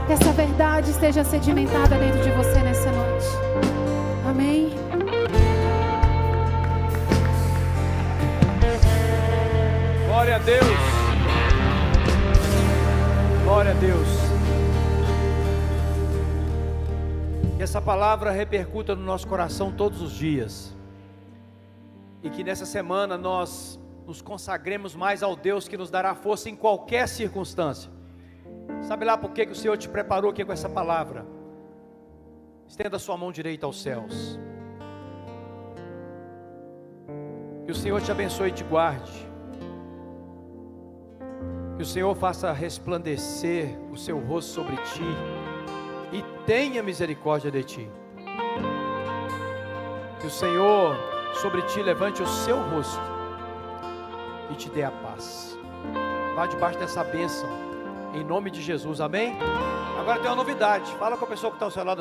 Que essa verdade esteja sedimentada dentro de você nessa noite. Amém. Glória a Deus. Glória a Deus. Que essa palavra repercuta no nosso coração todos os dias. E que nessa semana nós nos consagremos mais ao Deus que nos dará força em qualquer circunstância. Sabe lá por que o Senhor te preparou aqui com essa palavra? Estenda a sua mão direita aos céus. Que o Senhor te abençoe e te guarde. Que o Senhor faça resplandecer o seu rosto sobre ti e tenha misericórdia de ti. Que o Senhor sobre ti levante o seu rosto e te dê a paz. Vá debaixo dessa bênção, em nome de Jesus, amém? Agora tem uma novidade, fala com a pessoa que está ao seu lado.